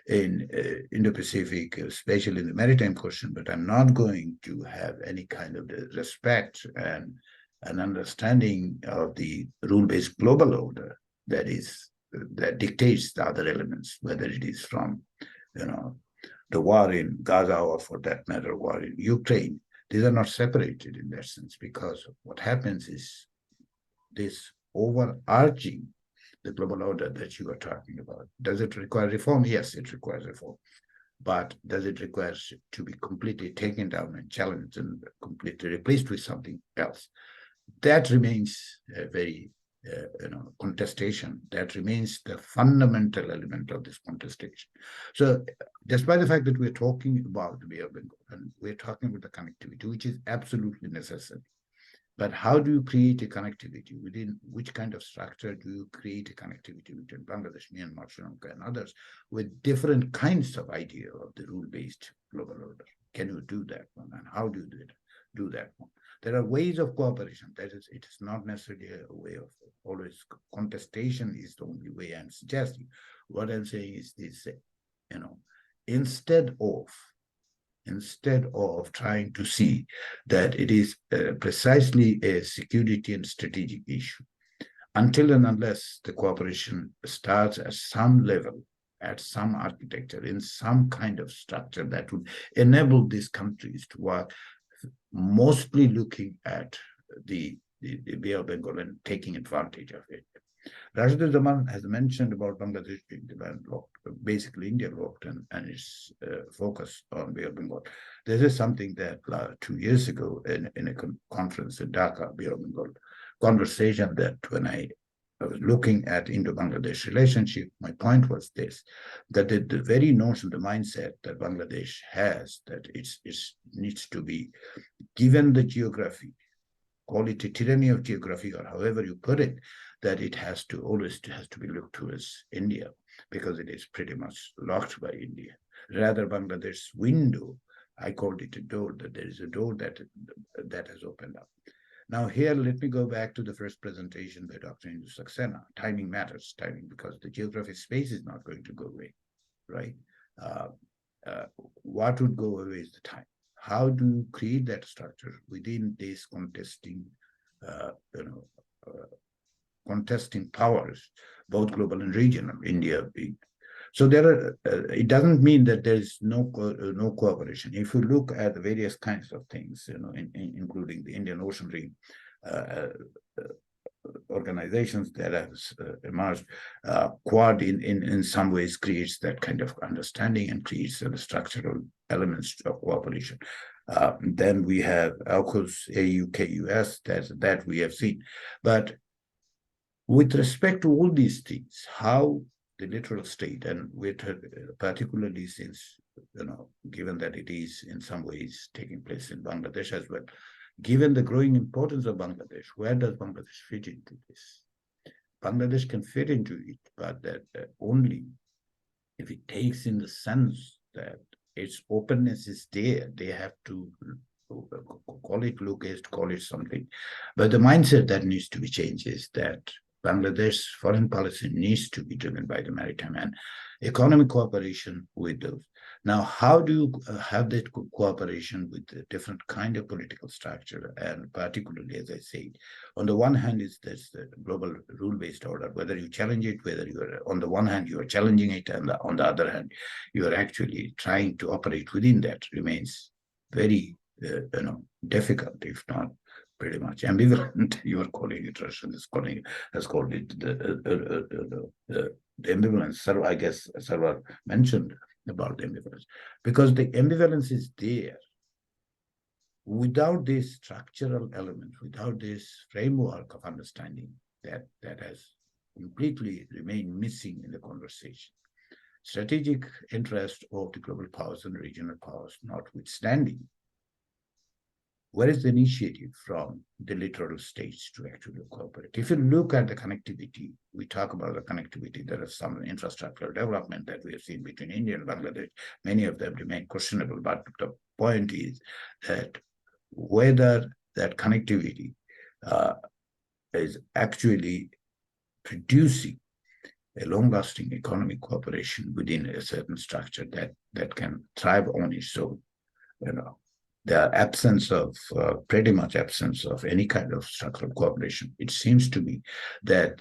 in Indo-Pacific, especially in the maritime question, but I'm not going to have any kind of respect and an understanding of the rule-based global order that dictates the other elements, whether it is from the war in Gaza or, for that matter, war in Ukraine. These are not separated in that sense, because what happens is this overarching the global order that you are talking about. Does it require reform? Yes, it requires reform. But does it require to be completely taken down and challenged and completely replaced with something else? That remains a very contestation. That remains the fundamental element of this contestation. So despite the fact that we're talking about the Bay of Bengal and we're talking about the connectivity, which is absolutely necessary, but how do you create a connectivity? Within which kind of structure do you create a connectivity between Bangladesh, Myanmar, Sri Lanka, and others with different kinds of idea of the rule-based global order? Can you do that one? And how do you do that one? There are ways of cooperation. That is, it is not necessarily a way of always contestation is the only way I'm suggesting. What I'm saying is this, instead of trying to see that it is precisely a security and strategic issue, until and unless the cooperation starts at some level, at some architecture, in some kind of structure that would enable these countries to work, mostly looking at the Bay of Bengal and taking advantage of it. Rasheduzzaman has mentioned about Bangladesh being landlocked, basically India locked, and its focus on Bay of Bengal. This is something that 2 years ago in a conference in Dhaka, Bay of Bengal, conversation that when I was looking at Indo-Bangladesh relationship, my point was this, that the very notion, the mindset that Bangladesh has, that it needs to be, given the geography, call it a tyranny of geography or however you put it, that it has to be looked towards India because it is pretty much locked by India. Rather, Bangladesh's window, I called it a door, that there is a door that has opened up. Now here, let me go back to the first presentation by Dr. Indu Saxena. Timing matters, because the geographic space is not going to go away, right? What would go away is the time. How do you create that structure within this contesting powers, both global and regional, India being. So there are, it doesn't mean that there is no cooperation. If you look at the various kinds of things, including the Indian Ocean Ring organizations that have emerged, Quad in some ways creates that kind of understanding and creates the structural elements of cooperation. Then we have AUKUS, AUKUS, that we have seen. But with respect to all these things, how the literal state, and with particularly since, given that it is in some ways taking place in Bangladesh as well, given the growing importance of Bangladesh, where does Bangladesh fit into this? Bangladesh can fit into it, but that only if it takes in the sense that its openness is there. They have to call it low-caste, call it something. But the mindset that needs to be changed is that Bangladesh's foreign policy needs to be driven by the maritime and economic cooperation with those. Now, how do you have that cooperation with a different kind of political structure? And particularly, as I said, on the one hand is this the global rule-based order, whether you challenge it, whether you are, on the one hand, you are challenging it, and on the other hand, you are actually trying to operate within that remains very, difficult, if not pretty much ambivalent. You are calling it, Russian has called it the ambivalence. I guess Sarwar mentioned about the ambivalence, because the ambivalence is there. Without this structural element, without this framework of understanding that has completely remained missing in the conversation. Strategic interest of the global powers and regional powers notwithstanding, where is the initiative from the literal states to actually cooperate? If you look at the connectivity, we talk about the connectivity, there is some infrastructural development that we have seen between India and Bangladesh. Many of them remain questionable, but the point is that whether that connectivity is actually producing a long-lasting economic cooperation within a certain structure that can thrive on its own, the absence of, pretty much absence of any kind of structural cooperation. It seems to me that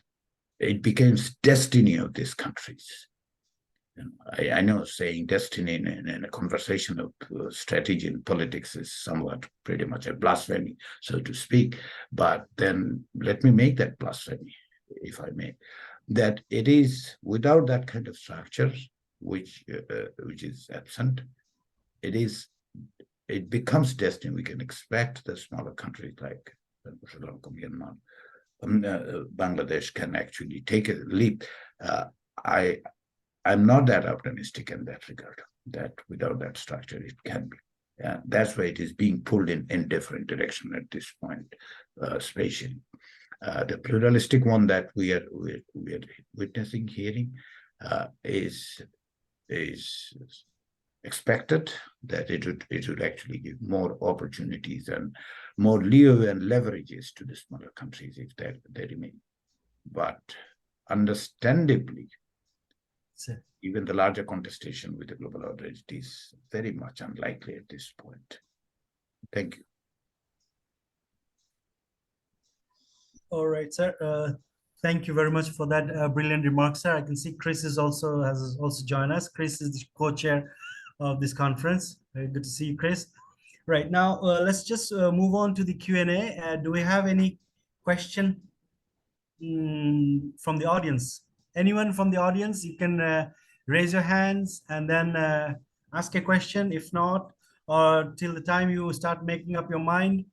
it becomes destiny of these countries. I know saying destiny in a conversation of strategy and politics is somewhat pretty much a blasphemy, so to speak, but then let me make that blasphemy, if I may. that it is without that kind of structure, which is absent, it becomes destined. We can expect the smaller countries like Sri Lanka, Myanmar, Bangladesh can actually take a leap. I'm not that optimistic in that regard, that without that structure it can be. That's why it is being pulled in different direction at this point, spatially. The pluralistic one that we are witnessing, hearing, is expected, that it would actually give more opportunities and more leeway and leverages to the smaller countries if they remain. But understandably, even the larger contestation with the global outrage is very much unlikely at this point. Thank you. All right, sir. Thank you very much for that brilliant remark, sir. I can see Chris has also joined us. Chris is the co-chair of this conference. Very good to see you, Chris. Right now, let's just move on to the Q&A. Do we have any question from the audience? Anyone from the audience? You can raise your hands and then ask a question. If not, or till the time you start making up your mind.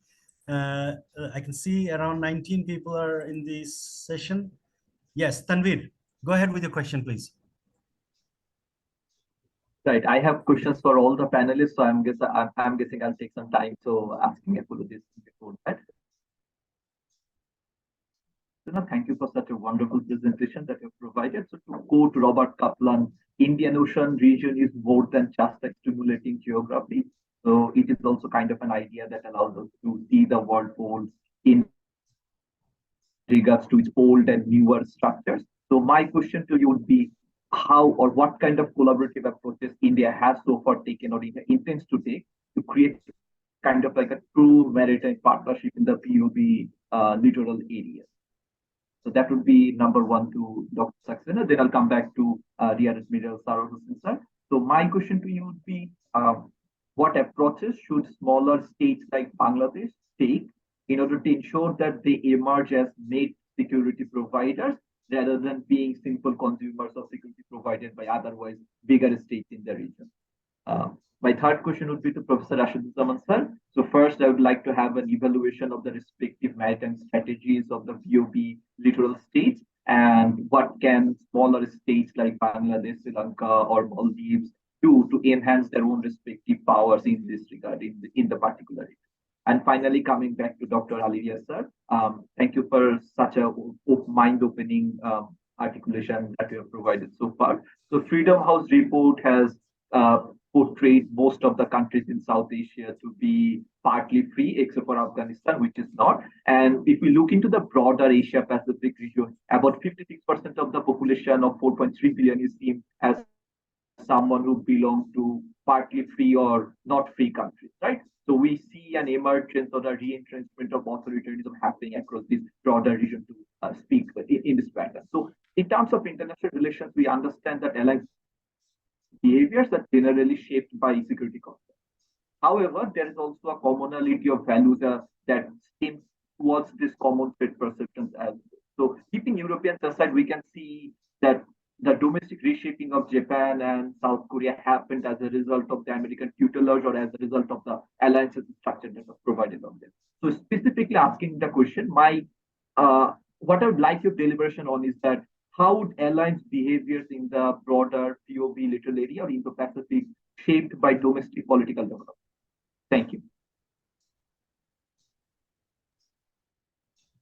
I can see around 19 people are in this session. Yes, Tanvir, go ahead with your question, please. Right, I have questions for all the panelists, so I'm guessing I'll take some time. So asking apologies before that. Thank you for such a wonderful presentation that you've provided. So to quote Robert Kaplan, Indian Ocean region is more than just a stimulating geography. So it is also kind of an idea that allows us to see the world holds in regards to its old and newer structures. So my question to you would be, how or what kind of collaborative approaches India has so far taken or India intends to take to create kind of like a true maritime partnership in the POB littoral areas? So that would be number one to Dr. Saxena. Then I'll come back to Riaz, Admiral, Sarwar, sir. So my question to you would be, what approaches should smaller states like Bangladesh take in order to ensure that they emerge as net security providers rather than being simple consumers of security provided by otherwise bigger states in the region? My third question would be to Professor Rasheduzzaman, sir. So first, I would like to have an evaluation of the respective maritime strategies of the POB littoral states and what can smaller states like Bangladesh, Sri Lanka, or Maldives do to enhance their own respective powers in this regard, in the particular region. And finally, coming back to Dr. Riaz, sir, thank you for such a mind-opening articulation that you have provided so far. So Freedom House report has portrayed most of the countries in South Asia to be partly free, except for Afghanistan, which is not. And if we look into the broader Asia Pacific region, about 56% of the population of 4.3 billion is seen as someone who belongs to partly free or not free countries, right? So we see an emergence or a re-entrenchment of authoritarianism happening across this broader region, to speak in this pattern. So in terms of international relations, we understand that alliance behaviors are generally shaped by security concerns. However, there is also a commonality of values that stems towards this common threat perceptions as well. So keeping Europeans aside, we can see that the domestic reshaping of Japan and South Korea happened as a result of the American tutelage or as a result of the alliances structure that was provided on them. So specifically asking the question, what I would like your deliberation on is that how would alliance behaviors in the broader POB littoral area or Indo-Pacific shaped by domestic political development? Thank you.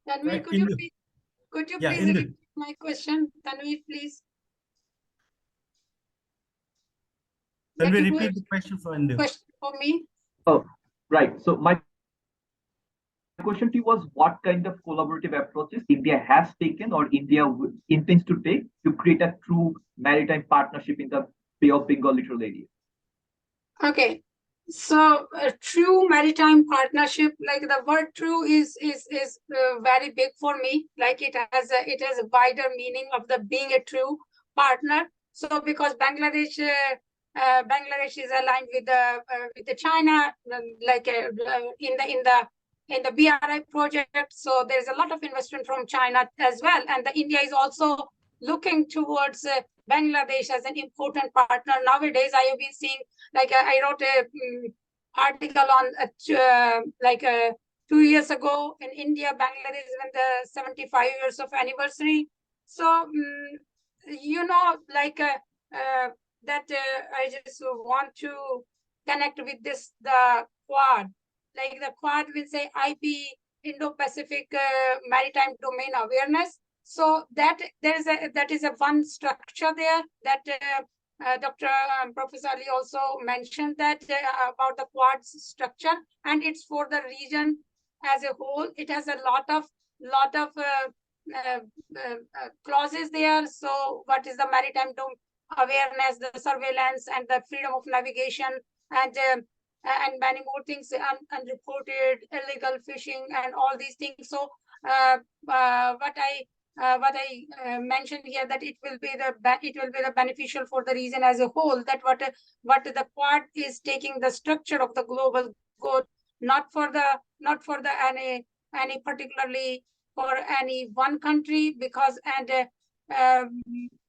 Tanvir, could you please repeat my question? Tanvir, please. Tanvir, repeat the question for Indu. Question for me. Oh, right. So my question to you was, what kind of collaborative approaches India has taken or India intends to take to create a true maritime partnership in the Bay of Bengal littoral area? Okay, so a true maritime partnership, like the word "true" is very big for me. Like it has a wider meaning of the being a true partner. So because Bangladesh is aligned with the China, like in the BRI project. So there's a lot of investment from China as well, and the India is also looking towards Bangladesh as an important partner. Nowadays, I have been seeing, like I wrote a article on 2 years ago in India, Bangladesh, when the 75 years of anniversary. So, I just want to connect with this, the Quad. Like the Quad will say IP, Indo-Pacific Maritime Domain Awareness. So that is a one structure there that Dr. Professor Ali also mentioned that about the Quad structure, and it's for the region as a whole. It has a lot of clauses there. So what is the maritime awareness, the surveillance, and the freedom of navigation, and many more things, unreported, illegal fishing, and all these things. So what I mentioned here, that it will be the beneficial for the region as a whole. That what the Quad is taking the structure of the global good, not for any particularly for any one country, because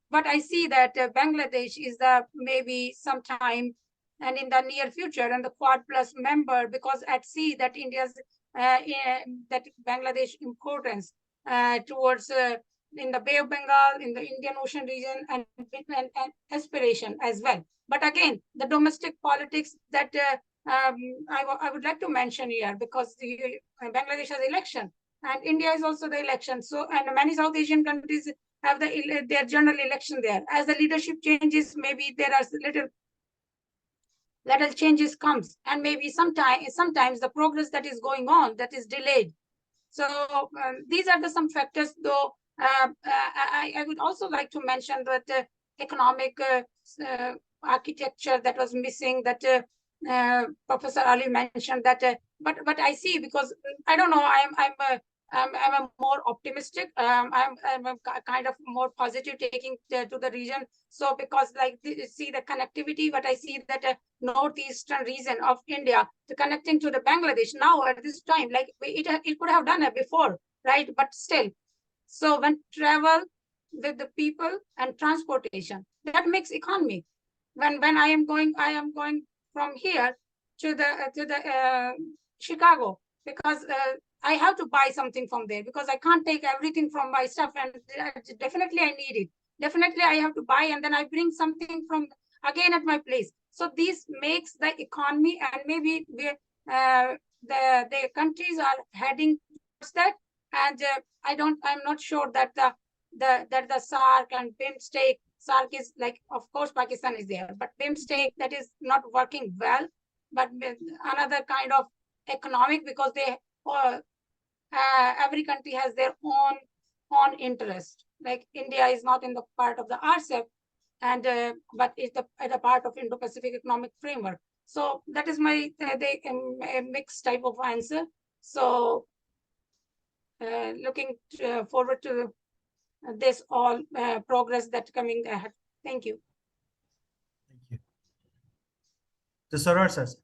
but I see that Bangladesh is the maybe sometime and in the near future and the Quad Plus member, because at sea that India's that Bangladesh importance towards in the Bay of Bengal, in the Indian Ocean region, and aspiration as well. But again, the domestic politics that I would like to mention here, because Bangladesh has election and India is also the election. So, and many South Asian countries have their general election there. As the leadership changes, maybe there are little changes comes, and maybe sometimes the progress that is going on, that is delayed. So these are some factors, though. I would also like to mention that economic architecture that was missing, that Professor Ali mentioned that, but I see, because I don't know, I'm a more optimistic. I'm a kind of more positive taking to the region. So because like see the connectivity, but I see that northeastern region of India to connecting to the Bangladesh now at this time, like it could have done it before, right? But still, so when travel with the people and transportation, that makes economy. When I am going from here to the Chicago, because I have to buy something from there, because I can't take everything from my stuff, and definitely I need it. Definitely I have to buy, and then I bring something from again at my place. So this makes the economy, and maybe the countries are heading towards that. And I'm not sure that the SARC and BIMSTEC, SARC is like, of course, Pakistan is there, but BIMSTEC, that is not working well. But another kind of economic, because they every country has their own interest. Like India is not in the part of the RCEP, and but it's a part of Indo-Pacific Economic Framework. So that is my a mixed type of answer. So looking forward to this all progress that's coming ahead. Thank you. Thank you. The Sarwar says.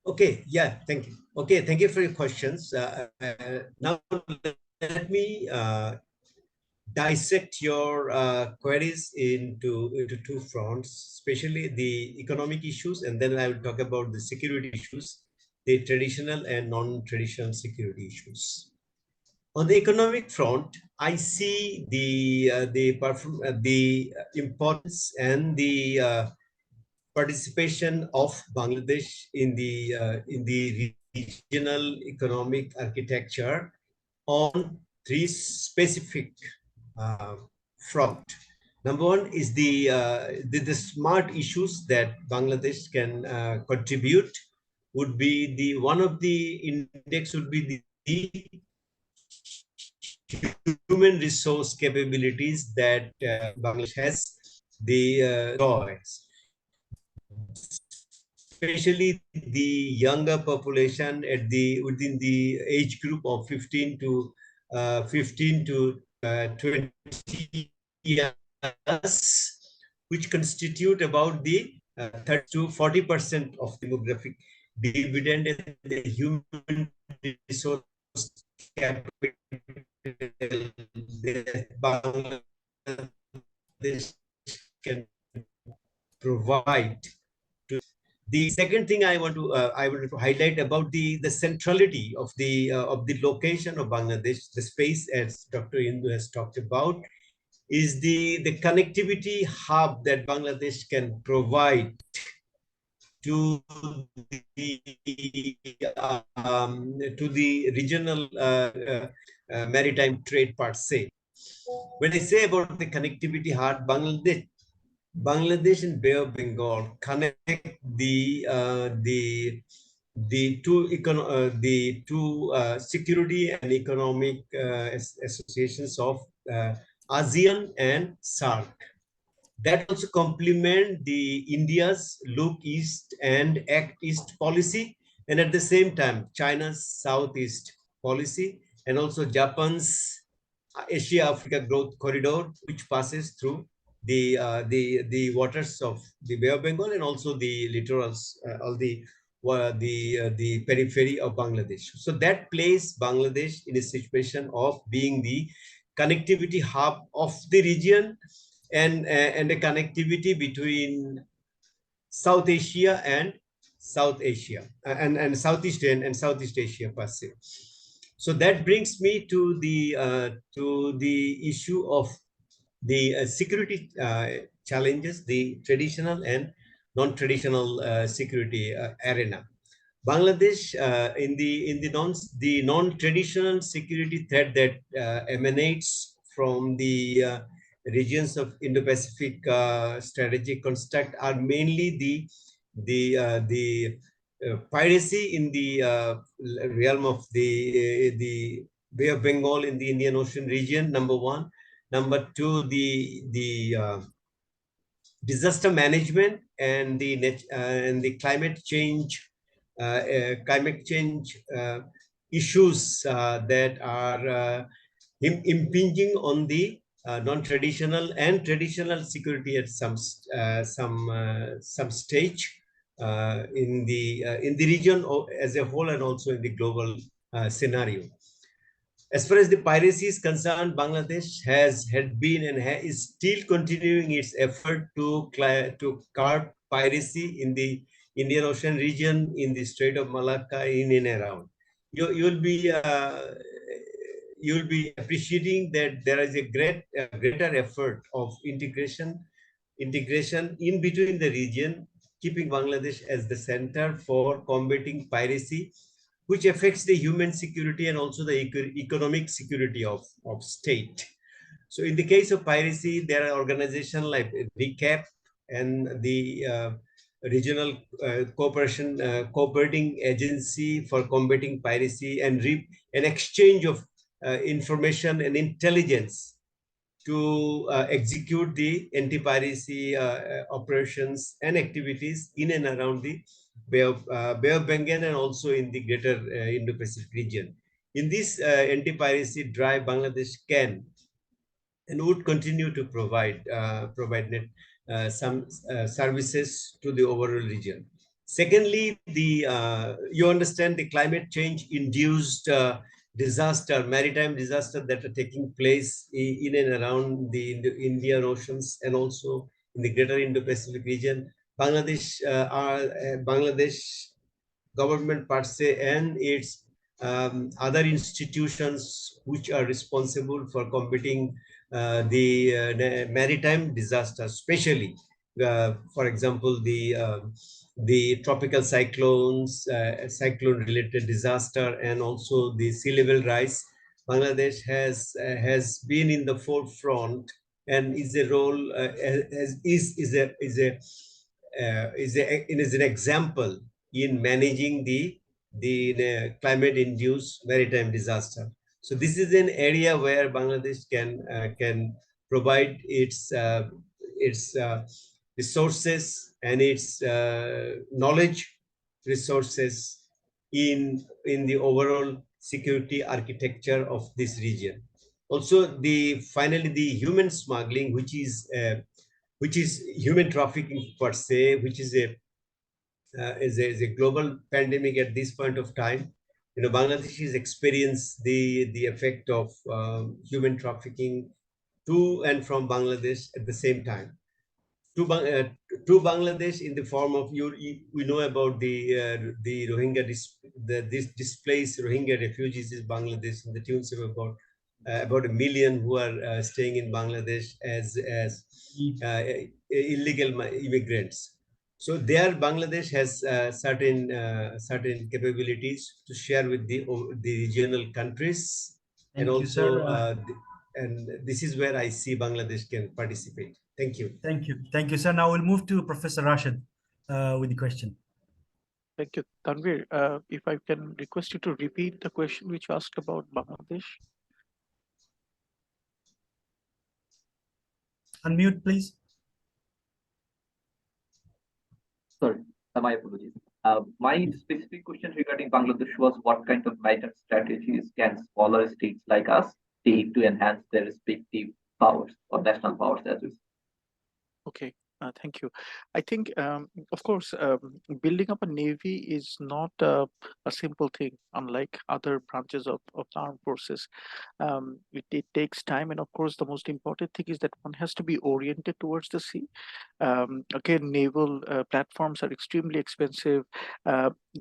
Okay, yeah, thank you. Okay, thank you for your questions. Now let me dissect your queries into two fronts, especially the economic issues, and then I will talk about the security issues, the traditional and non-traditional security issues. On the economic front, I see the importance and the participation of Bangladesh in the regional economic architecture on three specific front. Number one is the smart issues that Bangladesh can contribute. Would be the one of the index would be the human resource capabilities that Bangladesh has, the choice, especially the younger population at within the age group of 15 to 20 years, which constitute about the 30 to 40% of demographic dividend and the human resource capital that Bangladesh can provide. The second thing I want to highlight about the centrality of the location of Bangladesh, the space, as Dr. Indu has talked about, is the connectivity hub that Bangladesh can provide to the regional maritime trade per se. When I say about the connectivity hub, Bangladesh and Bay of Bengal connect the two security and economic associations of ASEAN and SAARC. That also complement the India's look east and act east policy, and at the same time China's southeast policy, and also Japan's Asia-Africa growth corridor, which passes through the waters of the Bay of Bengal and also the littorals, all the periphery of Bangladesh. So that place Bangladesh in a situation of being the connectivity hub of the region, and the connectivity between South Asia and South Asia and Southeast and Southeast Asia per se. So that brings me to the issue of the security challenges, the traditional and non-traditional security arena. Bangladesh in the non-traditional security threat that emanates from the regions of Indo-Pacific strategic construct are mainly the piracy in the realm of the Bay of Bengal in the Indian Ocean region, number one. Number two, the disaster management and the climate change issues that are impinging on the non-traditional and traditional security at some stage in the region as a whole, and also in the global scenario. As far as the piracy is concerned, Bangladesh had been and is still continuing its effort to curb piracy in the Indian Ocean region, in the Strait of Malacca, in and around. You'll be appreciating that there is a greater effort of integration in between the region, keeping Bangladesh as the center for combating piracy, which affects the human security and also the economic security of state. So in the case of piracy, there are organizations like RECAP and the regional cooperating agency for combating piracy, and an exchange of information and intelligence to execute the anti-piracy operations and activities in and around the Bay of Bengal and also in the greater Indo-Pacific region. In this anti-piracy drive, Bangladesh can and would continue to provide some services to the overall region. Secondly, you understand the climate change induced maritime disaster that are taking place in and around the Indian Oceans and also in the greater Indo-Pacific region. Bangladesh government per se and its other institutions which are responsible for combating the maritime disasters, especially, for example, the tropical cyclones, cyclone-related disaster, and also the sea level rise. Bangladesh has been in the forefront and is a role is an example in managing the climate-induced maritime disaster. So this is an area where Bangladesh can provide its resources and its knowledge resources in the overall security architecture of this region. Also, finally the human smuggling, which is human trafficking per se, which is a global pandemic at this point of time. Bangladesh has experienced the effect of human trafficking to and from Bangladesh at the same time. To Bangladesh in the form of we know about the Rohingya this displaced Rohingya refugees in Bangladesh in the tunes of about 1 million who are staying in Bangladesh as illegal immigrants. So there, Bangladesh has certain capabilities to share with the regional countries, and Thank you, also sir. and this is where I see Bangladesh can participate. Thank you. Thank you. Thank you, sir. Now we'll move to Professor Rashid with the question. Thank you. Tanvir, if I can request you to repeat the question which you asked about Bangladesh. Unmute, please. Sorry, my apologies. My specific question regarding Bangladesh was what kind of maritime strategies can smaller states like us take to enhance their respective powers or national powers as well? Okay. Thank you. I think, of course, building up a navy is not a simple thing, unlike other branches of the armed forces. It takes time, and of course, the most important thing is that one has to be oriented towards the sea. Again, naval platforms are extremely expensive.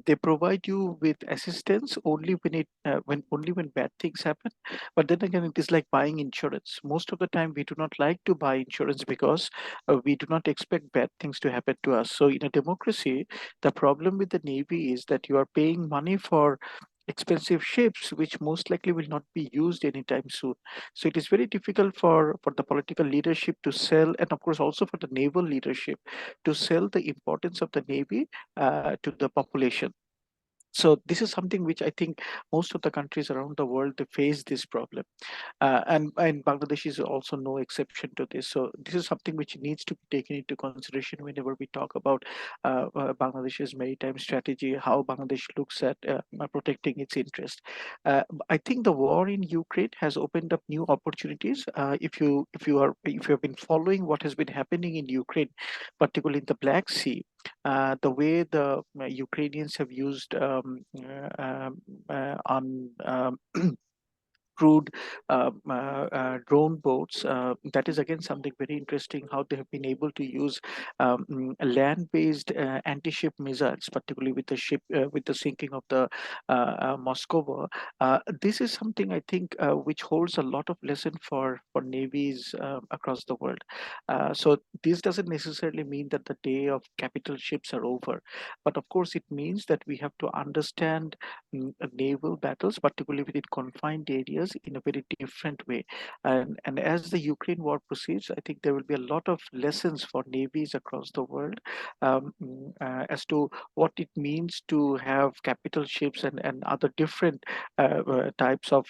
They provide you with assistance only when bad things happen. But then again, it is like buying insurance. Most of the time, we do not like to buy insurance because we do not expect bad things to happen to us. So in a democracy, the problem with the Navy is that you are paying money for expensive ships, which most likely will not be used anytime soon. So it is very difficult for the political leadership to sell, and of course also for the naval leadership to sell the importance of the Navy to the population. So this is something which I think most of the countries around the world, they face this problem. And Bangladesh is also no exception to this. So this is something which needs to be taken into consideration whenever we talk about Bangladesh's maritime strategy, how Bangladesh looks at protecting its interest. I think the war in Ukraine has opened up new opportunities. If you have been following what has been happening in Ukraine, particularly in the Black Sea, the way the Ukrainians have used on crewed drone boats. That is again something very interesting, how they have been able to use land-based anti-ship missiles, particularly with the ship with the sinking of the Moscow. This is something I think which holds a lot of lesson for navies across the world. So this doesn't necessarily mean that the day of capital ships are over, but of course it means that we have to understand naval battles, particularly within confined areas, in a very different way. And as the Ukraine war proceeds, I think there will be a lot of lessons for navies across the world as to what it means to have capital ships and other different types of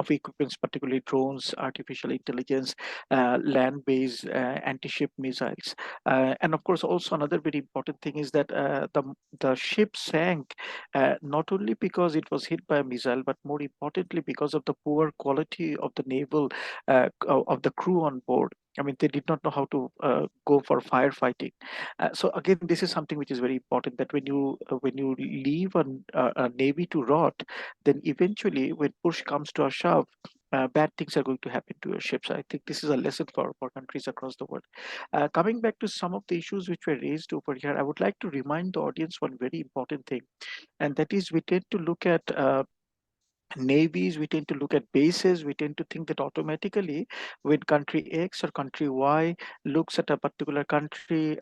equipments, particularly drones, artificial intelligence, land-based anti-ship missiles. And of course, also another very important thing is that the ship sank not only because it was hit by a missile, but more importantly because of the poor quality of the naval of the crew on board. I mean, they did not know how to go for firefighting. So again, this is something which is very important, that when you leave a navy to rot, then eventually when push comes to a shove, bad things are going to happen to your ships. I think this is a lesson for countries across the world. Coming back to some of the issues which were raised over here, I would like to remind the audience one very important thing, and that is we tend to look at navies, we tend to look at bases, we tend to think that automatically when country X or country Y looks at a particular country,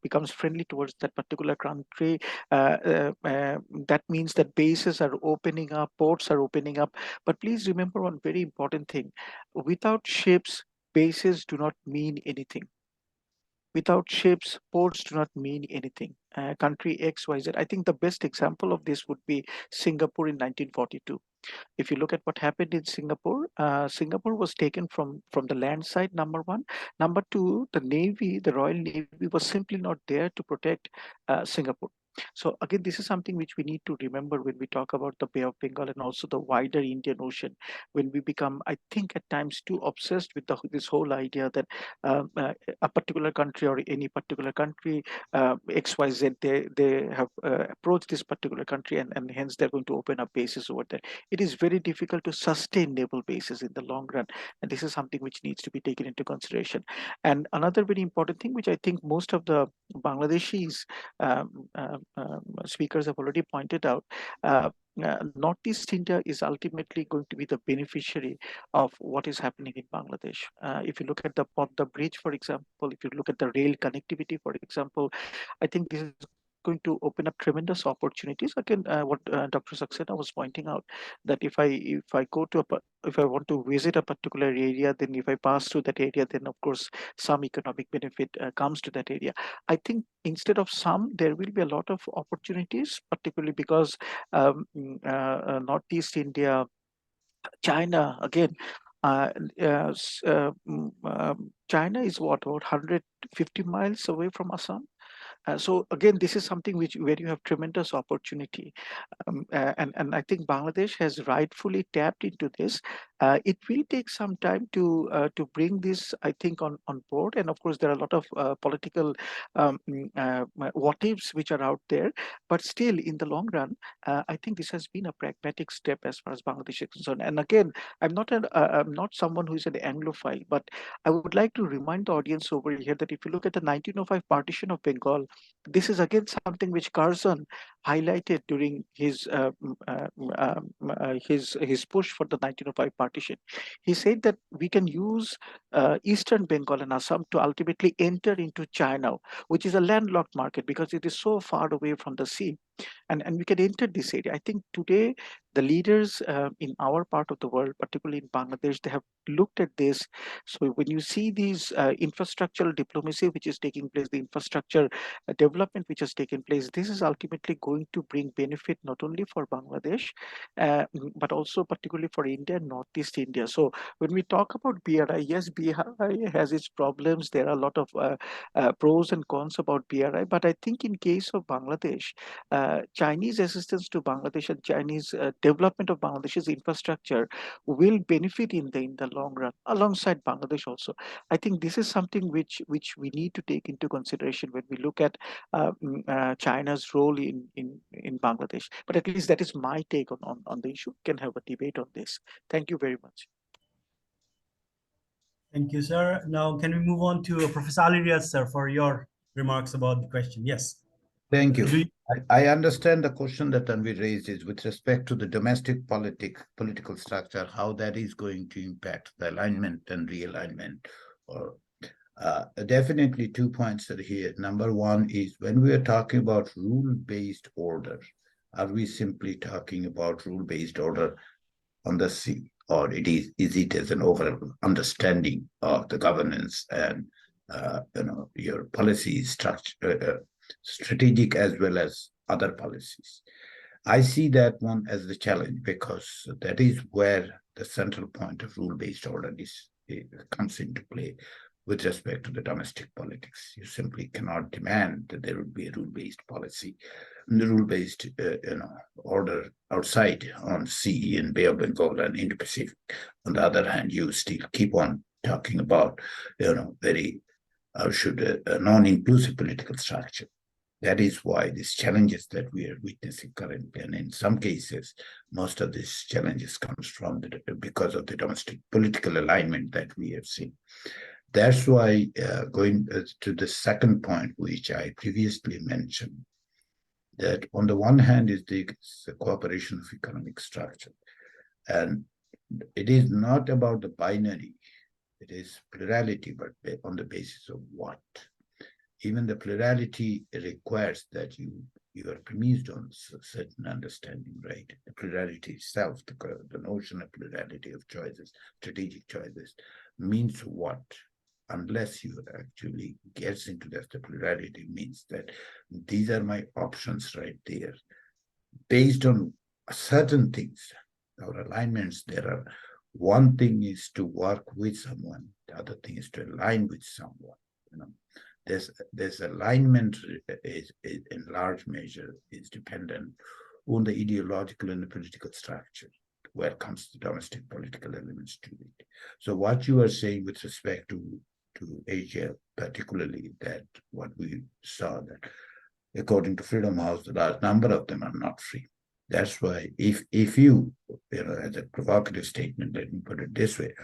becomes friendly towards that particular country, that means that bases are opening up, ports are opening up. But please remember one very important thing: without ships, bases do not mean anything. Without ships, ports do not mean anything. Country X, Y, Z. I think the best example of this would be Singapore in 1942. If you look at what happened in Singapore, Singapore was taken from the land side, number one. Number two, the Navy, the Royal Navy was simply not there to protect Singapore. So again, this is something which we need to remember when we talk about the Bay of Bengal and also the wider Indian Ocean, when we become, I think, at times too obsessed with this whole idea that a particular country or any particular country, XYZ, they have approached this particular country, and hence they're going to open up bases over there. It is very difficult to sustain naval bases in the long run, and this is something which needs to be taken into consideration. And another very important thing, which I think most of the Bangladeshis speakers have already pointed out, Northeast India is ultimately going to be the beneficiary of what is happening in Bangladesh. If you look at the bridge, for example, if you look at the rail connectivity, for example, I think this is going to open up tremendous opportunities. Again, what Dr. Saxena was pointing out, that if I want to visit a particular area, then if I pass through that area, then of course some economic benefit comes to that area. I think instead of some, there will be a lot of opportunities, particularly because Northeast India, China, again, China is what, about 150 miles away from Assam. So again, this is something where you have tremendous opportunity, and I think Bangladesh has rightfully tapped into this. It will take some time to bring this, I think, on board, and of course there are a lot of political what ifs which are out there. But still, in the long run, I think this has been a pragmatic step as far as Bangladesh is concerned. And again, I'm not someone who is an Anglophile, but I would like to remind the audience over here that if you look at the 1905 partition of Bengal, this is again something which Curzon highlighted during his push for the 1905 partition. He said that we can use Eastern Bengal and Assam to ultimately enter into China, which is a landlocked market because it is so far away from the sea. And we can enter this area. I think today the leaders in our part of the world, particularly in Bangladesh, they have looked at this. So when you see these infrastructural diplomacy which is taking place, the infrastructure development which has taken place, this is ultimately going to bring benefit not only for Bangladesh, but also particularly for India and Northeast India. So when we talk about BRI, yes, BRI has its problems. There are a lot of pros and cons about BRI, but I think in case of Bangladesh, Chinese assistance to Bangladesh and Chinese development of Bangladesh's infrastructure will benefit in the long run alongside Bangladesh also. I think this is something which we need to take into consideration when we look at China's role in Bangladesh. But at least that is my take on the issue. We can have a debate on this. Thank you very much. Thank you, sir. Now, can we move on to Professor Ali Riaz, sir, for your remarks about the question? Yes. Thank you. I understand the question that Tanvir raised is with respect to the domestic political structure, how that is going to impact the alignment and realignment. Or definitely 2 points are here. Number one is when we are talking about rule-based order, are we simply talking about rule-based order on the sea, or is it as an overall understanding of the governance and your policy structure? Strategic as well as other policies. I see that one as the challenge because that is where the central point of rule-based order comes into play with respect to the domestic politics. You simply cannot demand that there would be a rule-based policy, the rule-based order outside on sea in Bay of Bengal and Indo-Pacific. On the other hand, you still keep on talking about very a non-inclusive political structure. That is why these challenges that we are witnessing currently, and in some cases, most of these challenges comes from because of the domestic political alignment that we have seen. That's why going to the second point, which I previously mentioned, that on the one hand is the cooperation of economic structure, and it is not about the binary. It is plurality, but on the basis of what? Even the plurality requires that you are premised on certain understanding, right? The plurality itself, the notion of plurality of choices, strategic choices, means what? Unless you actually gets into that, the plurality means that these are my options right there. Based on certain things, our alignments, there are one thing is to work with someone, the other thing is to align with someone. this alignment is in large measure is dependent on the ideological and the political structure where comes the domestic political elements to it. So what you are saying with respect to Asia, particularly, that what we saw that according to Freedom House, the large number of them are not free. That's why if you as a provocative statement, let me put it this way,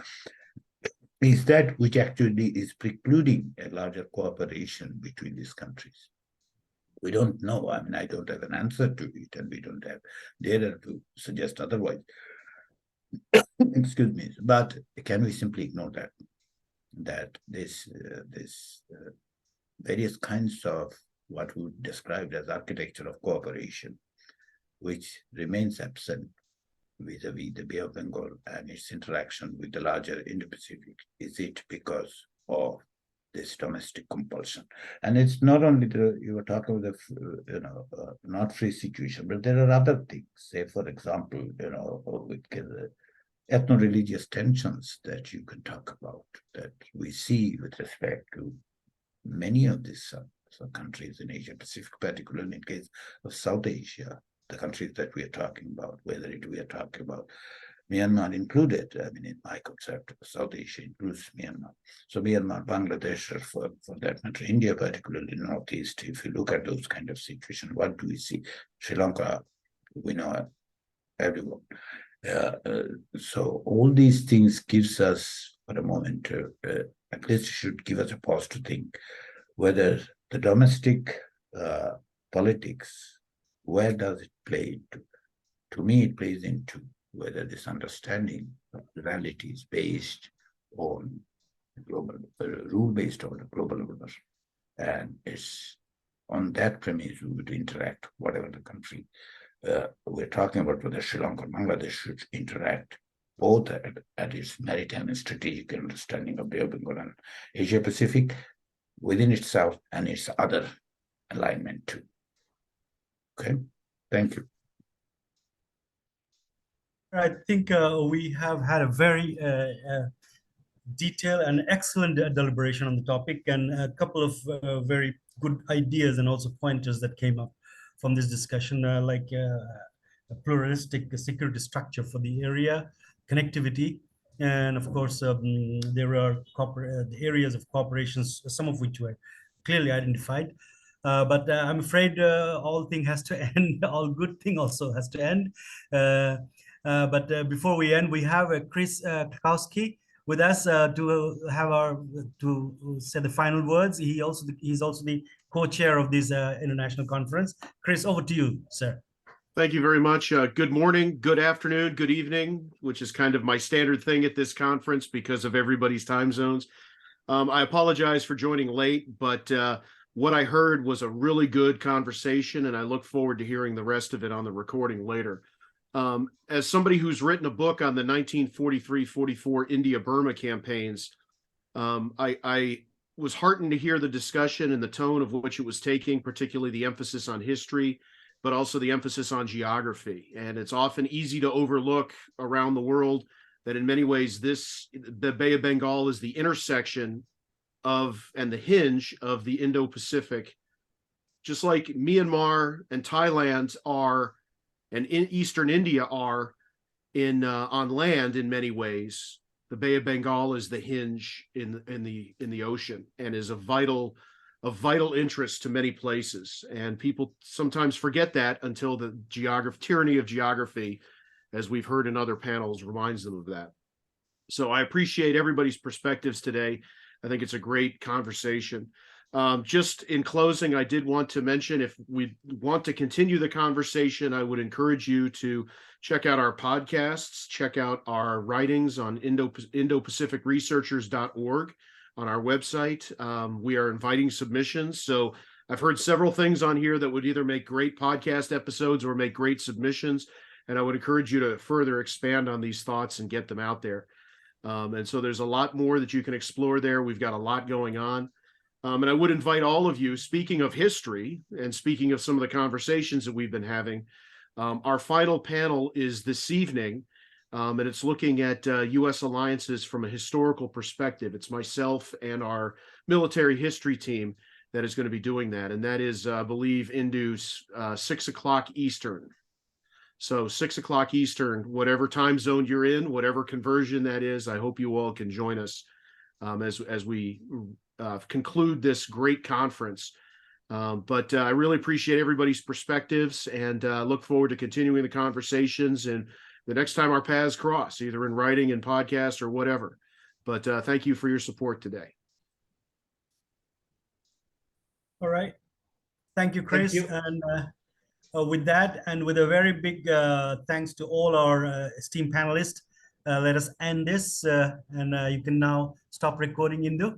is that which actually is precluding a larger cooperation between these countries. We don't know. I mean, I don't have an answer to it, and we don't have data to suggest otherwise. Excuse me. But can we simply ignore that this various kinds of what we described as architecture of cooperation, which remains absent vis-a-vis the Bay of Bengal and its interaction with the larger Indo-Pacific? Is it because of this domestic compulsion? And it's not only you were talking about the not free situation, but there are other things. Say, for example, with ethno-religious tensions that you can talk about that we see with respect to many of these countries in Asia Pacific, particularly in case of South Asia. The countries that we are talking about, whether we are talking about Myanmar included, I mean, in my concept, South Asia includes Myanmar. So Myanmar, Bangladesh, or for that matter, India, particularly Northeast, if you look at those kind of situations, what do we see? Sri Lanka, we know everyone. So all these things gives us, for a moment, at least should give us a pause to think whether the domestic politics, where does it play into? To me, it plays into whether this understanding of reality is based on global rule based on a global order, and it's on that premise we would interact, whatever the country we're talking about, whether Sri Lanka or Bangladesh should interact both at its maritime and strategic understanding of Bay of Bengal and Asia Pacific within itself and its other alignment too. Okay, thank you. I think we have had a very detailed and excellent deliberation on the topic, and a couple of very good ideas and also pointers that came up from this discussion, like a pluralistic security structure for the area, connectivity, and of course there are the areas of cooperations, some of which were clearly identified. But I'm afraid all thing has to end. All good thing also has to end. But before we end, we have Chris Krakowski with us to say the final words. He's also the co-chair of this international conference. Chris, over to you, sir. Thank you very much. Good morning, good afternoon, good evening, which is kind of my standard thing at this conference because of everybody's time zones. I apologize for joining late, but what I heard was a really good conversation, and I look forward to hearing the rest of it on the recording later. As somebody who's written a book on the 1943-44 India-Burma campaigns, I was heartened to hear the discussion and the tone of which it was taking, particularly the emphasis on history, but also the emphasis on geography. And it's often easy to overlook around the world that in many ways the Bay of Bengal is the intersection of and the hinge of the Indo-Pacific, just like Myanmar and Thailand are, and in Eastern India are in on land in many ways. The Bay of Bengal is the hinge in the ocean and is of vital interest to many places. And people sometimes forget that until the tyranny of geography, as we've heard in other panels, reminds them of that. So I appreciate everybody's perspectives today. I think it's a great conversation. Just in closing, I did want to mention, if we want to continue the conversation, I would encourage you to check out our podcasts, check out our writings on Indo-PacificResearchers.org on our website. We are inviting submissions. So I've heard several things on here that would either make great podcast episodes or make great submissions. And I would encourage you to further expand on these thoughts and get them out there. And so there's a lot more that you can explore there. We've got a lot going on. And I would invite all of you, speaking of history and speaking of some of the conversations that we've been having, our final panel is this evening and it's looking at U.S. alliances from a historical perspective. It's myself and our military history team that is going to be doing that, and that is, I believe, Indu's 6 o'clock Eastern. So 6 o'clock Eastern, whatever time zone you're in, whatever conversion that is, I hope you all can join us as we conclude this great conference. But I really appreciate everybody's perspectives and look forward to continuing the conversations and the next time our paths cross, either in writing and podcast or whatever. But thank you for your support today. All right. Thank you, Chris. Thank you. And with that, and with a very big thanks to all our esteemed panelists, let us end this. And you can now stop recording, Indu.